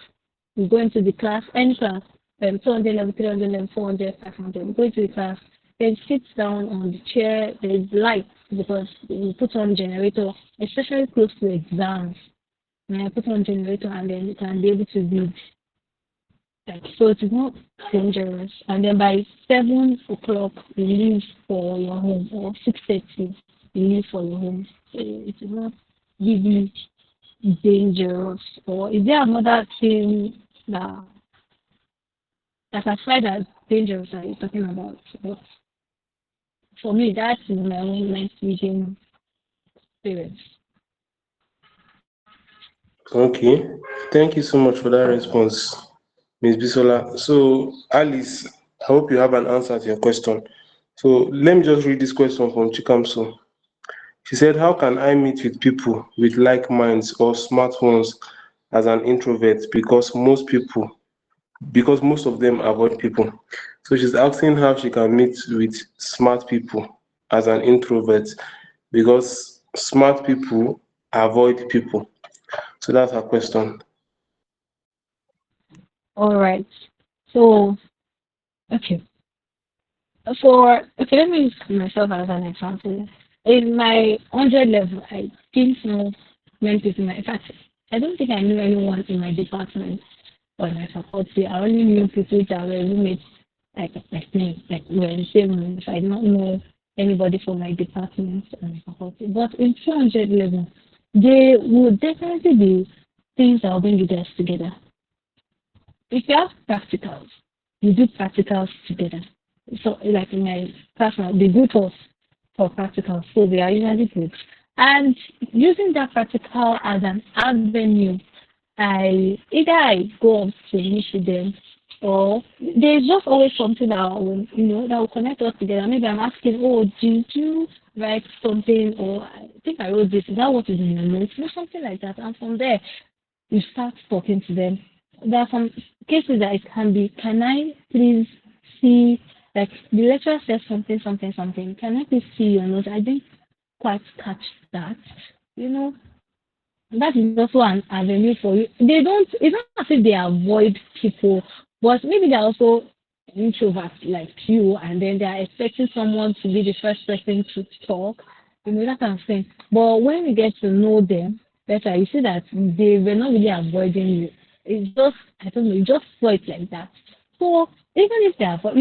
we go into the class, any class, 200 level, 300 level, 400, 500. We go into the class, then sit down on the chair. There's light because we put on generator, especially close to exams. And I put on generator and then you can be able to read. Like, so it's not dangerous. And then by 7 o'clock, you leave for your home, or 6:30, you leave for your home. So it is not really dangerous. Or is there another thing that I find as dangerous that you're talking about? But for me, that is my own night reading experience. Okay. Thank you so much for that response, Ms. Bisola. So, Alice, I hope you have an answer to your question. So, let me just read this question from Chikamso. She said, how can I meet with people with like minds or smart ones as an introvert because most of them avoid people. So she's asking how she can meet with smart people as an introvert because smart people avoid people. So that's her question. All right. So, okay. Okay, let me use myself as an example. In my 100 level, I didn't know many people. In fact, I don't think I knew anyone in my department or in my faculty. I only knew people that were roommates, like me, like we were in the same room. So I did not know anybody from my department or my faculty. But in 200 level, there would definitely be things that will bring you guys together. If you have practicals, you do practicals together. So, like in my class now, they do us for practicals, so they are usually good. And using that practical as an avenue, I go up to meet with them, or there's just always something that will connect us together. Maybe I'm asking, oh, did you write something, or I think I wrote this. Is that what is in your notes? Something like that. And from there, you start talking to them. There are some cases that it can be, can I please see, like the lecturer says something, something, something. Can I please see your notes? I didn't quite catch that. You know, that is also an avenue for you. They don't, it's not as if they avoid people, but maybe they're also introverts like you, and then they're expecting someone to be the first person to talk, that kind of thing. But when you get to know them better, you see that they were not really avoiding you. It's just, I don't know, you just saw it like that. So even if they are, but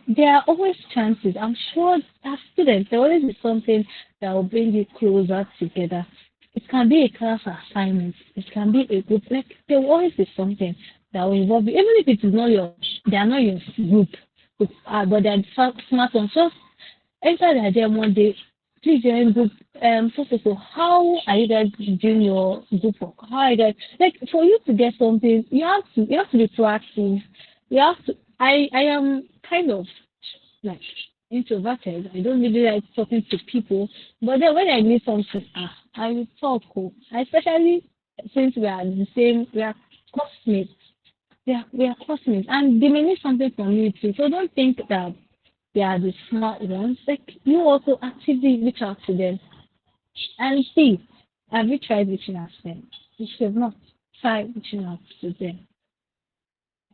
there are always chances. I'm sure as students, there always is something that will bring you closer together. It can be a class assignment. It can be a group. Like there will always be something that will involve you, even if it is not they are not your group, but they are smart ones. Just enter the idea one day. Please, you're in group. So, how are you guys doing your group work? How are you guys, like, for you to get something? You have to be proactive. You have to. I am kind of like introverted. I don't really like talking to people. But then when I need something, I will talk. Especially since we are classmates. We are classmates, and they may need something from me too. So don't think that they are the smart ones. Like you also actively reach out to them and see, have you tried reaching out to them? You should not try reaching out to them.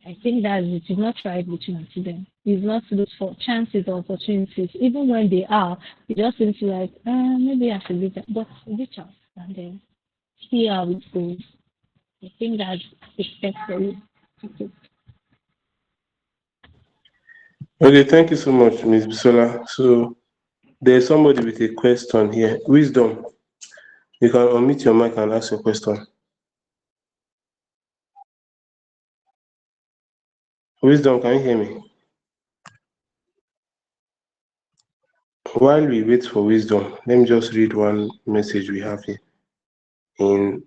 I think that it is not try reaching out to them. It's not to look for chances or opportunities. Even when they are, you just seem to like, maybe I should reach out. But reach out and then see how it goes. I think that's the step for you. Okay. Okay, thank you so much, Ms. Bisola. So there's somebody with a question here. Wisdom, you can unmute your mic and ask your question. Wisdom, can you hear me? While we wait for wisdom, let me just read one message we have here in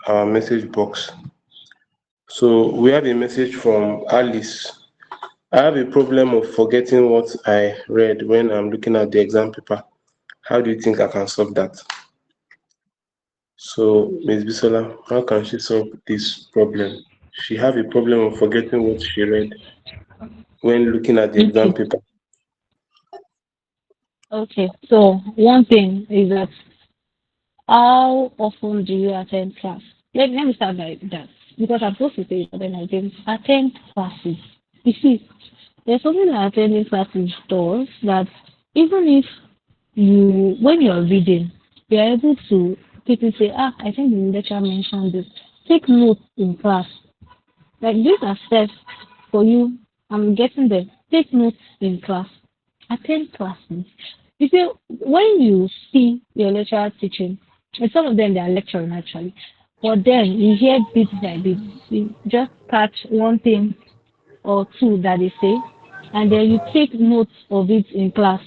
our message box. So we have a message from Alice. I have a problem of forgetting what I read when I'm looking at the exam paper. How do you think I can solve that? So, Ms. Bisola, how can she solve this problem? She have a problem of forgetting what she read when looking at the exam Okay. paper. Okay. So one thing is that how often do you attend class? Let me start by that because I'm supposed to say it, but then I didn't attend classes. You see, there's something that attending classes does that even if when you're reading, you're able to quickly say, I think the lecturer mentioned this. Take notes in class. Like these are steps for you. I'm getting them. Take notes in class. Attend classes. You see, when you see your lecturer teaching, and some of them they are lecturing actually, but then you hear bits by bits. You just catch one thing or two that they say, and then you take notes of it in class.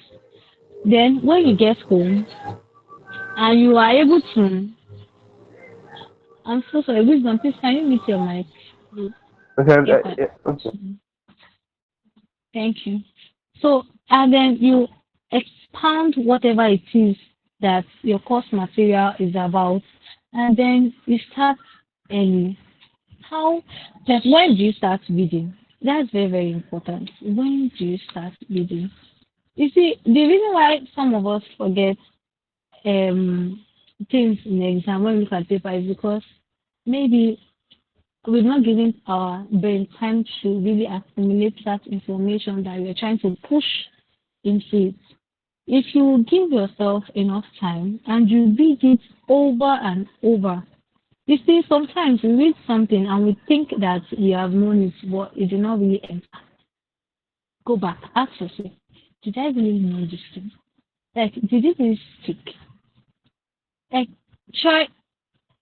Then when you get home and you are able to, I'm so sorry, wisdom, please can you mute your mic? If I, Okay. thank you. So, and then you expand whatever it is that your course material is about, and then you start early. How, like, when do you start reading? That's very, very important. When do you start reading? You see, the reason why some of us forget um things in the exam when we look at paper is because maybe we've not given our brain time to really assimilate that information that we're trying to push into it. If you give yourself enough time and you read it over and over, you see, sometimes we read something and we think that we have known it, but it did not really enter. Go back, ask yourself, did I really know this thing? Like, did it really stick? Like, try,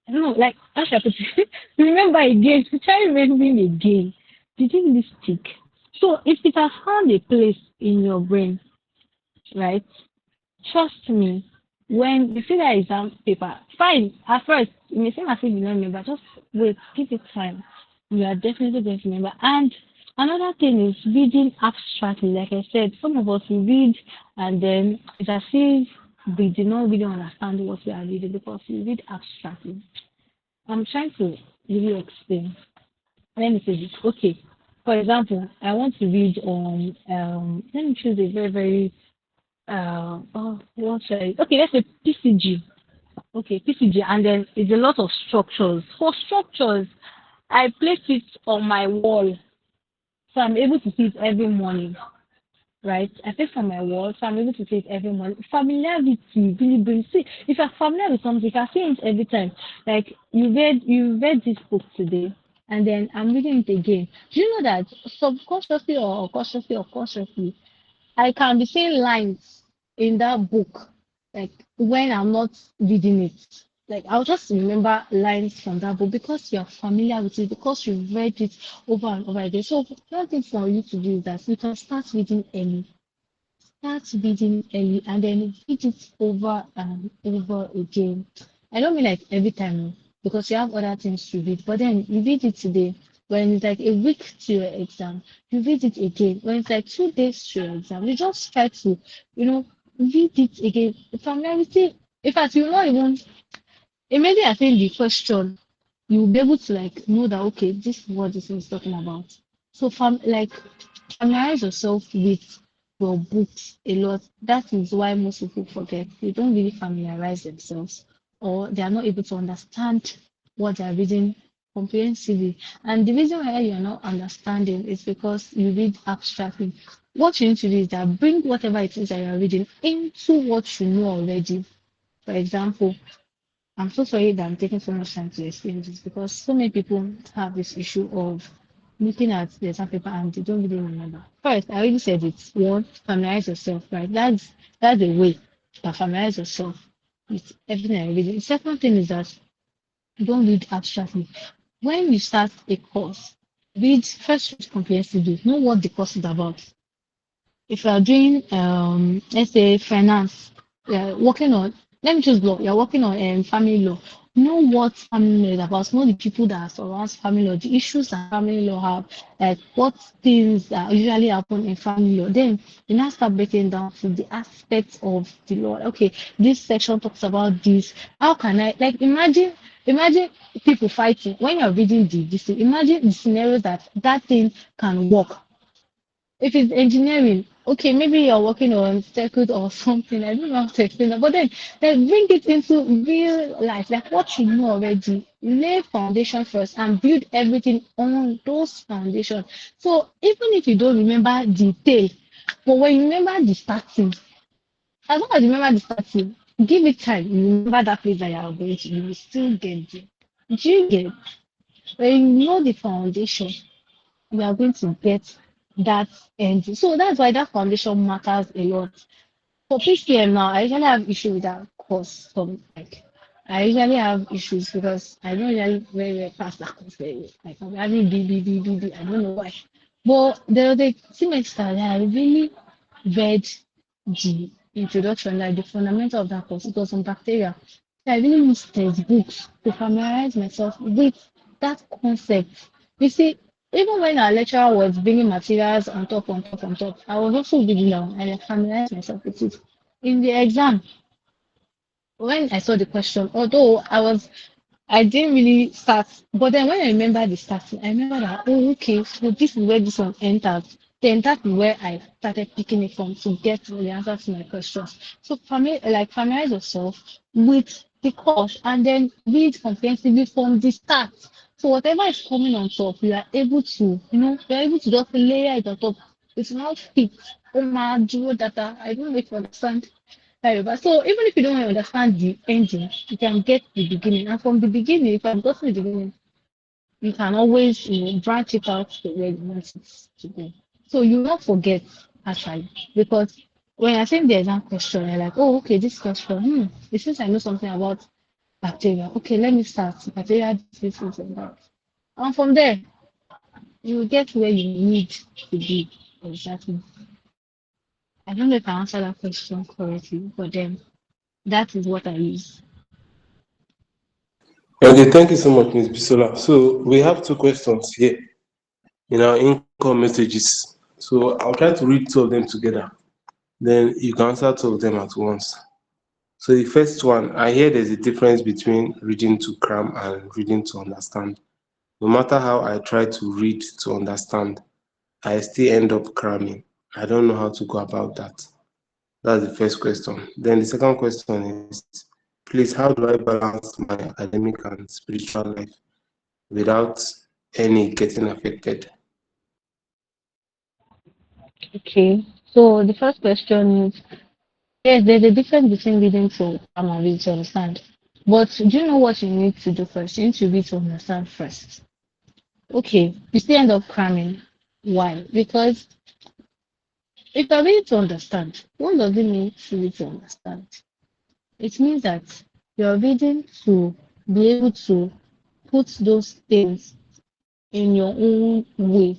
no, like, how should I put it? Remember again, try remembering again. Did it really stick? So, if it has found a place in your brain, right? Trust me, when you see that exam paper, fine. At first, you may seem as if you don't remember. Just wait, give it time. You are definitely going to remember. And another thing is reading abstractly. Like I said, some of us we read and then it's as if we do not really understand what we are reading because we read abstractly. I'm trying to really explain. Let me say this. Okay. For example, I want to read on let me choose a very, very what should I? Okay, let's say PCG. Okay, PCG, and then it's a lot of structures. For structures, I place it on my wall, so I'm able to see it every morning. Right? I place it on my wall, so I'm able to see it every morning. Familiarity really brings. See, if you're familiar with something, you can see it every time. Like you read this book today, and then I'm reading it again. Do you know that subconsciously or consciously or consciously, I can be seeing lines in that book, like when I'm not reading it. Like I'll just remember lines from that book because you're familiar with it, because you've read it over and over again. So one thing for you to do is that you can start reading early. Start reading early and then read it over and over again. I don't mean like every time because you have other things to read, but then you read it today. When it's like a week to your exam, you read it again. When it's like 2 days to your exam, you just try to, read it again. Familiarity, in fact, you not even immediately I think the question, you'll be able to like know that okay, this is what this is talking about. So familiarize yourself with your books a lot. That is why most people forget. They don't really familiarize themselves or they are not able to understand what they are reading comprehensively. And the reason why you're not understanding is because you read abstractly. What you need to do is that bring whatever it is that you're reading into what you know already. For example, I'm so sorry that I'm taking so much time to explain this because so many people have this issue of looking at the exam paper and they don't really remember. First, I already said it. One, familiarize yourself, right? That's the way. But familiarize yourself with everything I read. The second thing is that don't read abstractly. When you start a course, read comprehensively. Know what the course is about. if you are doing let's say finance, working on, let me choose law, you're working on family law, know what family law is about, know the people that surround family law, the issues that family law have, like what things that usually happen in family law. Then you now start breaking down to the aspects of the law. Okay, this section talks about this. How can I, like, imagine people fighting when you're reading the this thing, imagine the scenarios that that thing can work. If it's engineering, okay, maybe you're working on circuit or something. I don't know how to explain that. But then bring it into real life, like what you know already. Lay foundation first and build everything on those foundations. So even if you don't remember detail, but when you remember the starting, as long as you remember the starting, give it time. You remember that place that you are going to, you will still get there. Do you get? When you know the foundation, we are going to get that end. So that's why that foundation matters a lot. For PCM now, I usually have issue with that course. From like, I usually have issues because I don't usually very pass that course very well. Like I'm having B. I don't know why. But there was a semester that I really read the introduction, like the fundamental of that course. It was on bacteria. So I really used textbooks to familiarize myself with that concept. You see, even when our lecturer was bringing materials on top, I was also reading down and I familiarized myself with it. In the exam, when I saw the question, although I didn't really start, but then when I remember the starting, I remember that, oh, okay, so this is where this one entered. Then that is where I started picking it from to get to the answer to my questions. So familiarize yourself with the course and then read comprehensively from the start. So whatever is coming on top, you are able to, you're able to just layer it on top. It's not fit. Oh my, data. I don't know if you understand. However, so even if you don't understand the ending, you can get the beginning. And from the beginning, if I've gotten the beginning, you can always branch it out to where you want it to go. So you will not forget actually. Because when I send the exam question, you're like, oh, okay, this question, it seems I know something about bacteria. Okay, let me start. Bacteria, this, and that. And from there, you will get where you need to be exactly. I don't know if I answered that question correctly, but then that is what I use. Okay, thank you so much, Ms. Bisola. So we have two questions here in our income messages. So I'll try to read two of them together. Then you can answer two of them at once. So the first one, I hear there's a difference between reading to cram and reading to understand. No matter how I try to read to understand, I still end up cramming. I don't know how to go about that. That's the first question. Then the second question is, please, how do I balance my academic and spiritual life without any getting affected? Okay, so the first question is yes, there's a difference between reading to and reading to understand. But do you know what you need to do first? You need to read to understand first. Okay, you still end up cramming. Why? Because if you're reading to understand, what does it mean to read to understand? It means that you're reading to be able to put those things in your own way.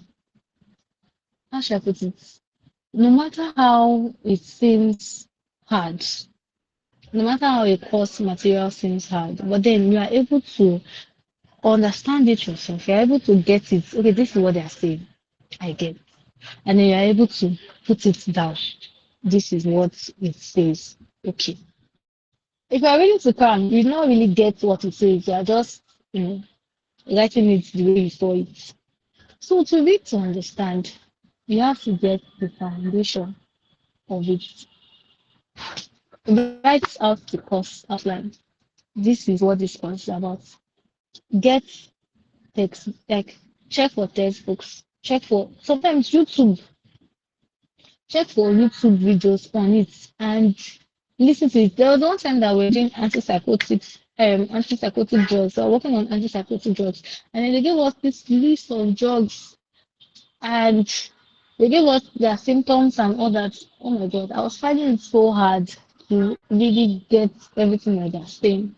How should I put it? No matter how it seems hard, no matter how a course material seems hard, but then you are able to understand it yourself. You're able to get it. Okay, this is what they are saying. I get. And then you're able to put it down. This is what it says. Okay. If you're ready to come, you don't really get what it says. You're just, you know, writing it the way you saw it. So to read to understand, you have to get the foundation of it. Write out the course outline. This is what this course is about. Get text, like check for textbooks, check for sometimes YouTube, check for YouTube videos on it and listen to it. There was one time that we are doing antipsychotic drugs. We are working on antipsychotic drugs, and then they gave us this list of drugs and they gave us their symptoms and all that. Oh my god, I was finding it so hard to really get everything that they're saying.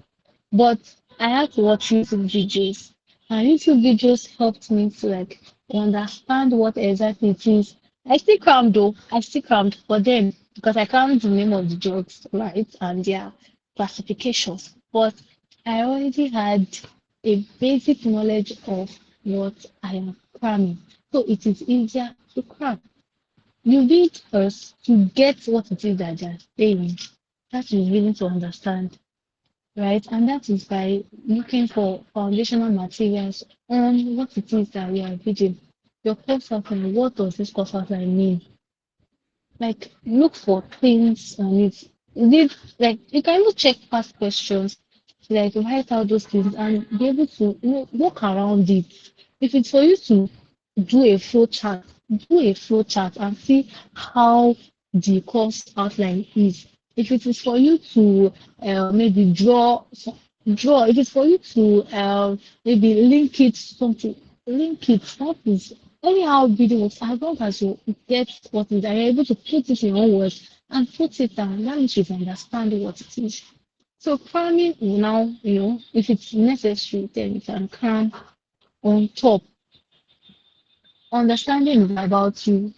But I had to watch YouTube videos, and YouTube videos helped me to like understand what exactly it is. I still crammed though. I still crammed, but then because I crammed the name of the drugs, right, and their classifications. But I already had a basic knowledge of what I am cramming. So it is easier to cram. You read first to get what it is that they're saying. That is willing to understand, right? And that is by looking for foundational materials on what it is that we are reading. Your course outline, what does this course outline mean? Like look for things on it. Like you can even check past questions, like write out those things and be able to work around it. If it's for you to do a flow chart, do a flow chart and see how the course outline is. If it is for you to maybe draw, if it's for you to maybe link it to something, link it. That is anyhow video works as long as you get what is and you're able to put it in your words and put it down. That means you understand what it is. So cramming now, if it's necessary, then you can cram on top. Understanding is about you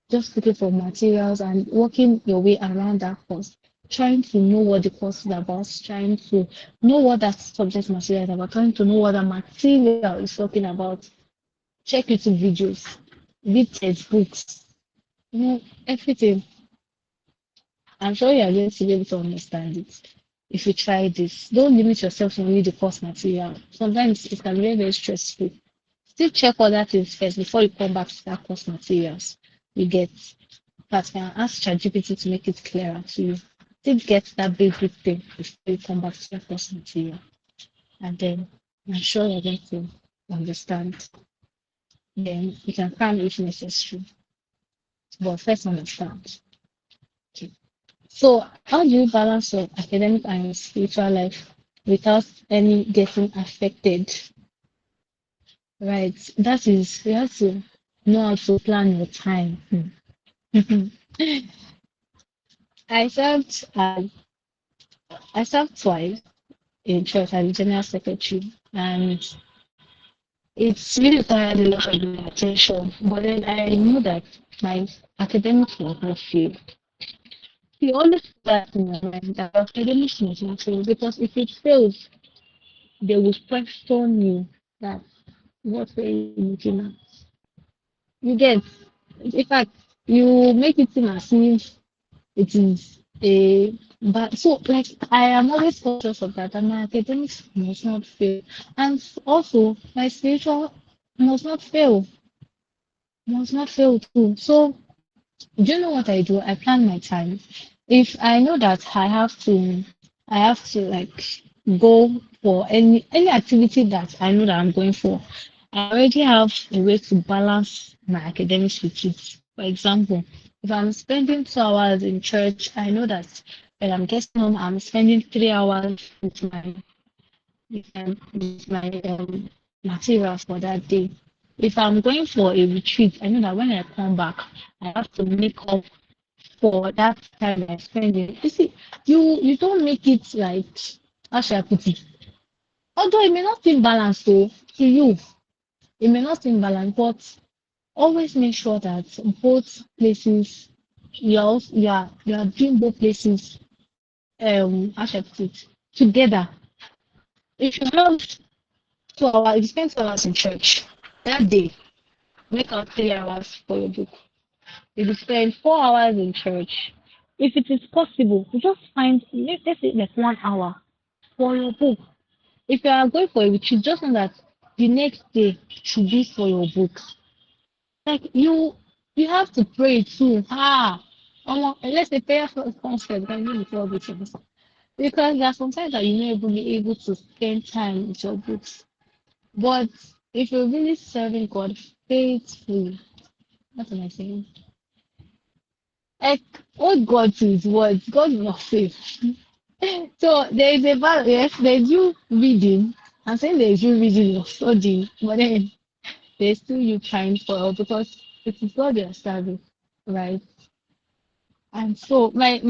just looking for materials and working your way around that course. Trying to know what the course is about, trying to know what that subject material is about, trying to know what that material is talking about. Check YouTube videos, read textbooks, everything. I'm sure you are going to be able to understand it if you try this. Don't limit yourself to only the course material. Sometimes it can be very, very stressful. Still check other things first before you come back to that course materials. You get that can ask ChatGPT to make it clearer to you. Still get that basic thing before you come back to that course material. And then I'm sure you're going to understand. Then you can cram if necessary. But first understand. Okay. So how do you balance your academic and your spiritual life without any getting affected? Right. That is you have to know how to plan your time. I served I served twice in church as a general secretary and it's really required a lot of my attention. But then I knew that my academics was not fail. He always put that in my mind that academics must not fail because if it fails, they will question you that what were you looking at? You get, in fact, you make it seem as if it is a but so like I am always conscious of that and my academics must not fail. And also my spiritual must not fail, must not fail too. So do you know what I do? I plan my time. If I know that I have to like go for any activity that I know that I'm going for. I already have a way to balance my academics with it. For example, if I'm spending 2 hours in church, I know that when I'm getting home, I'm spending 3 hours with my materials for that day. If I'm going for a retreat, I know that when I come back, I have to make up for that time I spend it. You see, you don't make it like how should I put it? Although it may not seem balanced though, to you, it may not seem balanced, but always make sure that both places you are doing both places how should I put it together. If you have 2 hours, if you spend 2 hours in church that day, make out 3 hours for your book. If you spend 4 hours in church, if it is possible, you just find let's say like 1 hour for your book. If you are going for a retreat, just know that the next day should be for your books. Like you have to pray too. Let's say prayer comes first, then you before the things. Because there are sometimes that you may even be able to spend time with your books. But if you're really serving God faithfully, what am I saying? Like hold God to his words. God will not fail. So there is a balance. Yes, there's you reading. I'm saying there's you reading or studying, but then there's still you trying for help because it is God you're serving, right? And so my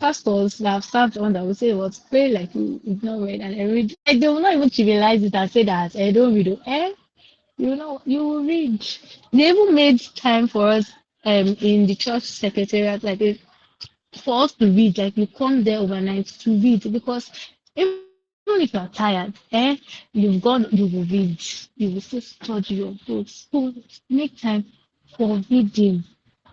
pastors that have served on that will say what pray like you not read and I read. Like, they will not even trivialize it and say that I don't read. You know you will read. They even made time for us in the church secretariat, like for us to read, like you come there overnight to read, because even if you're tired, you've gone, you will read, you will still study your books. So make time for reading,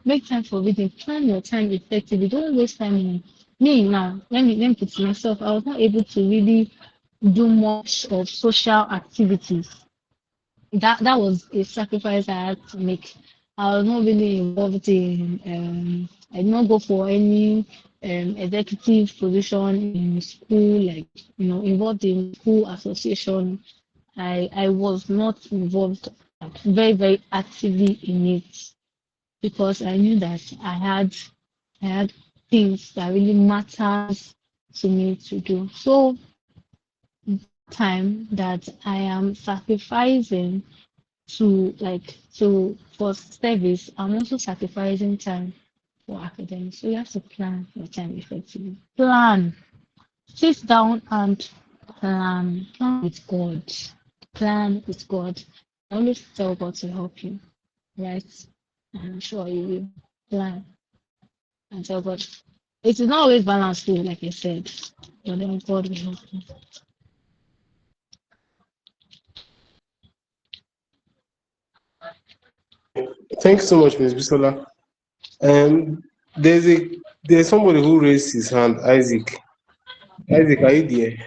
make time for reading, plan your time effectively, don't waste time on me now. Let me put myself, I was not able to really do much of social activities. That was a sacrifice I had to make. I was not really involved in I did not go for any executive position in school, like involved in school association. I was not involved like, very, very actively in it, because I knew that I had things that really matters to me to do. So that time that I am sacrificing for service, I'm also sacrificing time for academics. So you have to plan your time effectively. Plan. Sit down and plan. Plan with God. Plan with God. Always tell God to help you, right? I'm sure you will plan and tell God. It is not always balanced too, like I said, but then God will help you. Thanks so much, Ms. Bisola. Um, there's a there's somebody who raised his hand, Isaac. Isaac, are you there?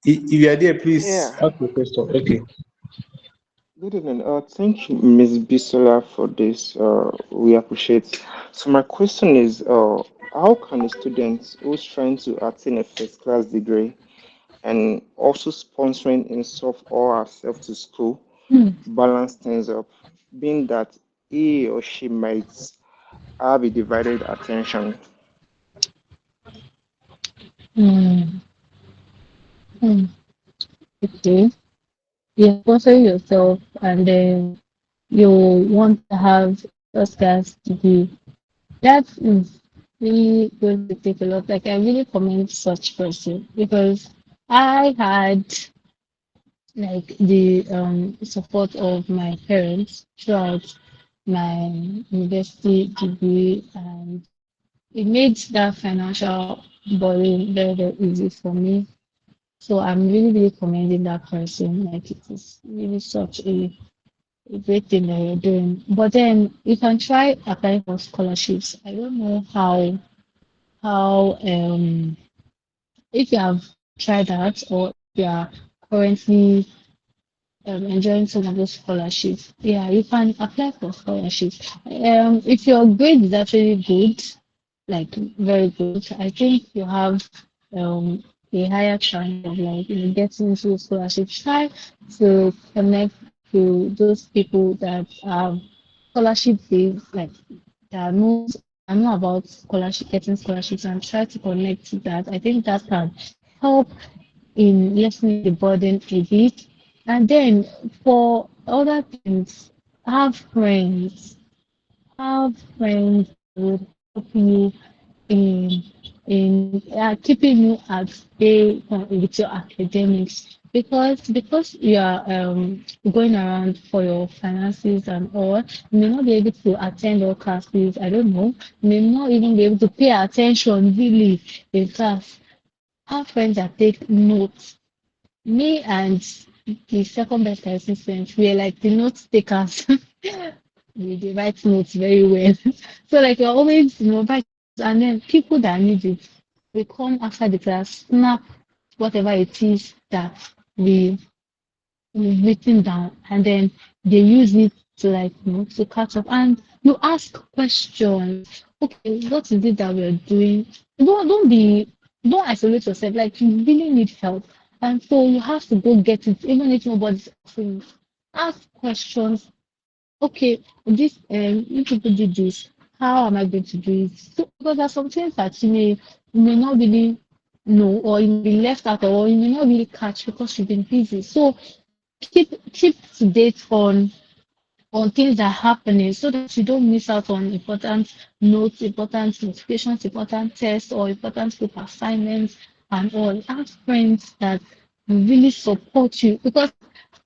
If you are there, please Yeah, ask your question. Okay. good evening. Thank you, Ms. Bisola, for this. We appreciate. So my question is, how can a student who's trying to attain a first class degree and also sponsoring himself or herself to school balance things up, being that he or she might have a divided attention? Hmm. Hmm. Okay. You're sponsoring yourself, and then you want to have a first class degree. That is really going to take a lot. Like I really commend such person, because I had like the support of my parents throughout my university degree, and it made that financial burden very, very easy for me. So I'm really, really commending that person. Like it is really such a great thing that you're doing. But then you can try applying for scholarships. I don't know how if you have tried that, or if you are currently enjoying some of those scholarships. Yeah, you can apply for scholarships. If your grade is actually good, like very good, I think you have um a higher chance of like getting into a scholarship. Try to connect to those people that have scholarship based, like that know about scholarship, getting scholarships, and try to connect to that. I think that can help in lessening the burden a bit. And then for other things, have friends, have friends that would help you in keeping you at bay with your academics, because you are going around for your finances and all, you may not be able to attend all classes. I don't know, you may not even be able to pay attention really in class. Have friends that take notes. Me and the second best assistant, we are like the note takers. We dey write notes very well. So like we're always, write notes, and then people that need it, we come after the class, snap whatever it is that we written down, and then they use it to like to catch up, and you ask questions. Okay, what is it that we're doing? Don't isolate yourself, like you really need help, and so you have to go get it even if nobody's offering. Ask questions. Okay, this you people did this, how am I going to do it? So because there are some things that you may not really know, or you may be left out, or you may not really catch because you've been busy. So keep to date on things that are happening, so that you don't miss out on important notes, important notifications, important tests, or important group assignments and all. Ask friends that will really support you, because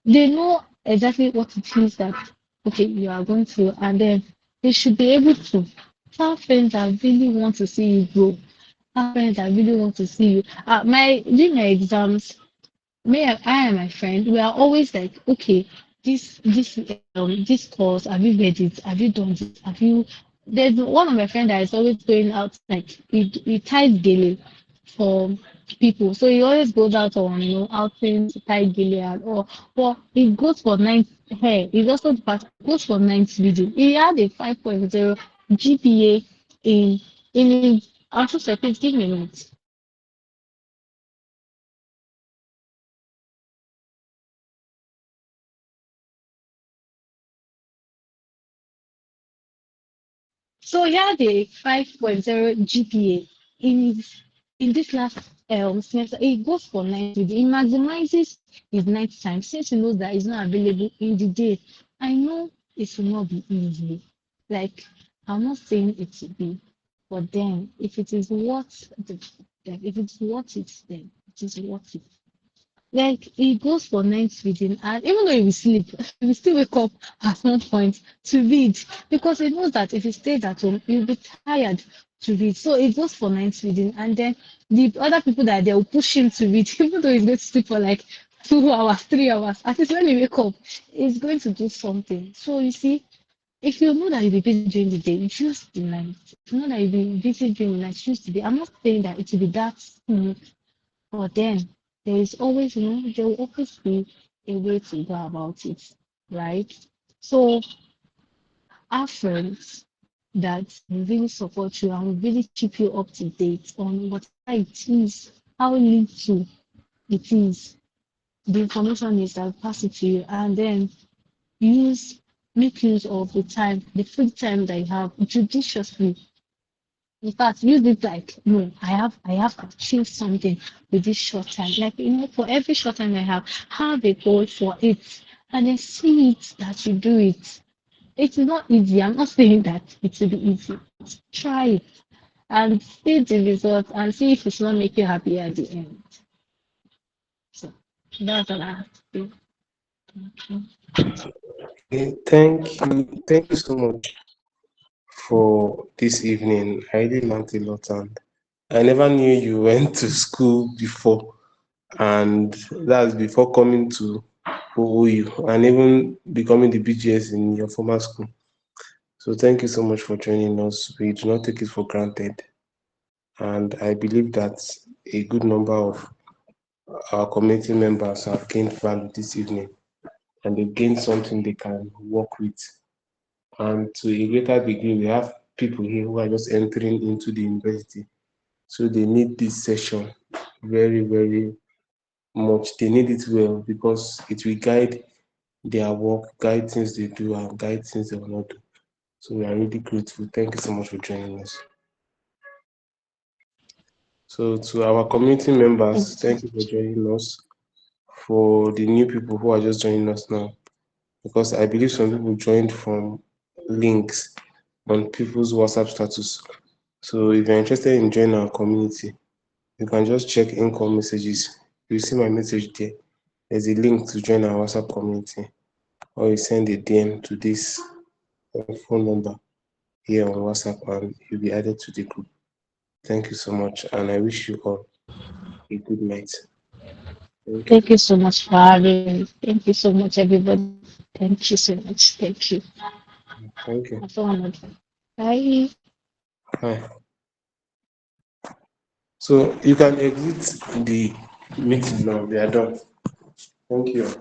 they know exactly what it is that okay you are going through, and then They should be able to have friends that really want to see you grow. Have friends that really want to see you. During my exams, I and my friend, we are always like, okay, this course, have you read it? Have you done this? Have you? There's one of my friend that is always going out, like he ties daily for people, so he always goes out on outings, tie daily and all. But he goes for night hair. He's also goes for night reading. He had a 5.0 GPA in his. I'm so sorry, please give me a minute. So he had a 5.0 GPA in this last semester. He goes for night reading. He maximizes his night time since he knows that he's not available in the day. I know it will not be easy. Like, I'm not saying it will be, but then if it's worth it, then it is worth it. Like he goes for night reading, and even though he will sleep, he will still wake up at one point to read because he knows that if he stays at home, he'll be tired to read. So he goes for night reading, and then the other people that they will push him to read, even though he's going to sleep for like 2 hours, 3 hours. At least when he wake up, he's going to do something. So you see, if you know that you'll be busy during the day, you choose the night. If you know that you'll be busy during the night, choose the day. I'm not saying that it will be that smooth, but then there is always, there will always be a way to go about it, right? So have friends that will really support you and will really keep you up to date on whatever it is, how little it is, the information is that pass it to you, and then use make use of the time, the free time that you have judiciously. In fact, use it like, no, I have to achieve something with this short time. Like, for every short time I have a goal for it. And then see it that you do it. It's not easy. I'm not saying that it will be easy. Try it and see the result and see if it's not make you happy at the end. So that's all I have to do. Okay. Okay, thank you so much for this evening. I really learned a lot, and I never knew you went to school before, and that's before coming to OOU and even becoming the BGS in your former school. So thank you so much for joining us. We do not take it for granted, and I believe that a good number of our community members have gained value this evening, and they've gained something they can work with. And to a greater degree, we have people here who are just entering into the university. So they need this session very, very much. They need it well because it will guide their work, guide things they do, and guide things they will not do. So we are really grateful. Thank you so much for joining us. So to our community Thank members, you so thank you for much. joining us. For the new people who are just joining us now, because I believe some people joined from links on people's WhatsApp status. So if you're interested in joining our community, you can just check income messages. You see my message there. There's a link to join our WhatsApp community, or you send a DM to this phone number here on WhatsApp, and you'll be added to the group. Thank you so much, and I wish you all a good night. Thank you. Thank you so much for having me. Thank you so much, everybody. Thank you so much. Thank you. Thank you. Have a wonderful. Bye. Hi. So you can exit the meeting now. We are done. Thank you.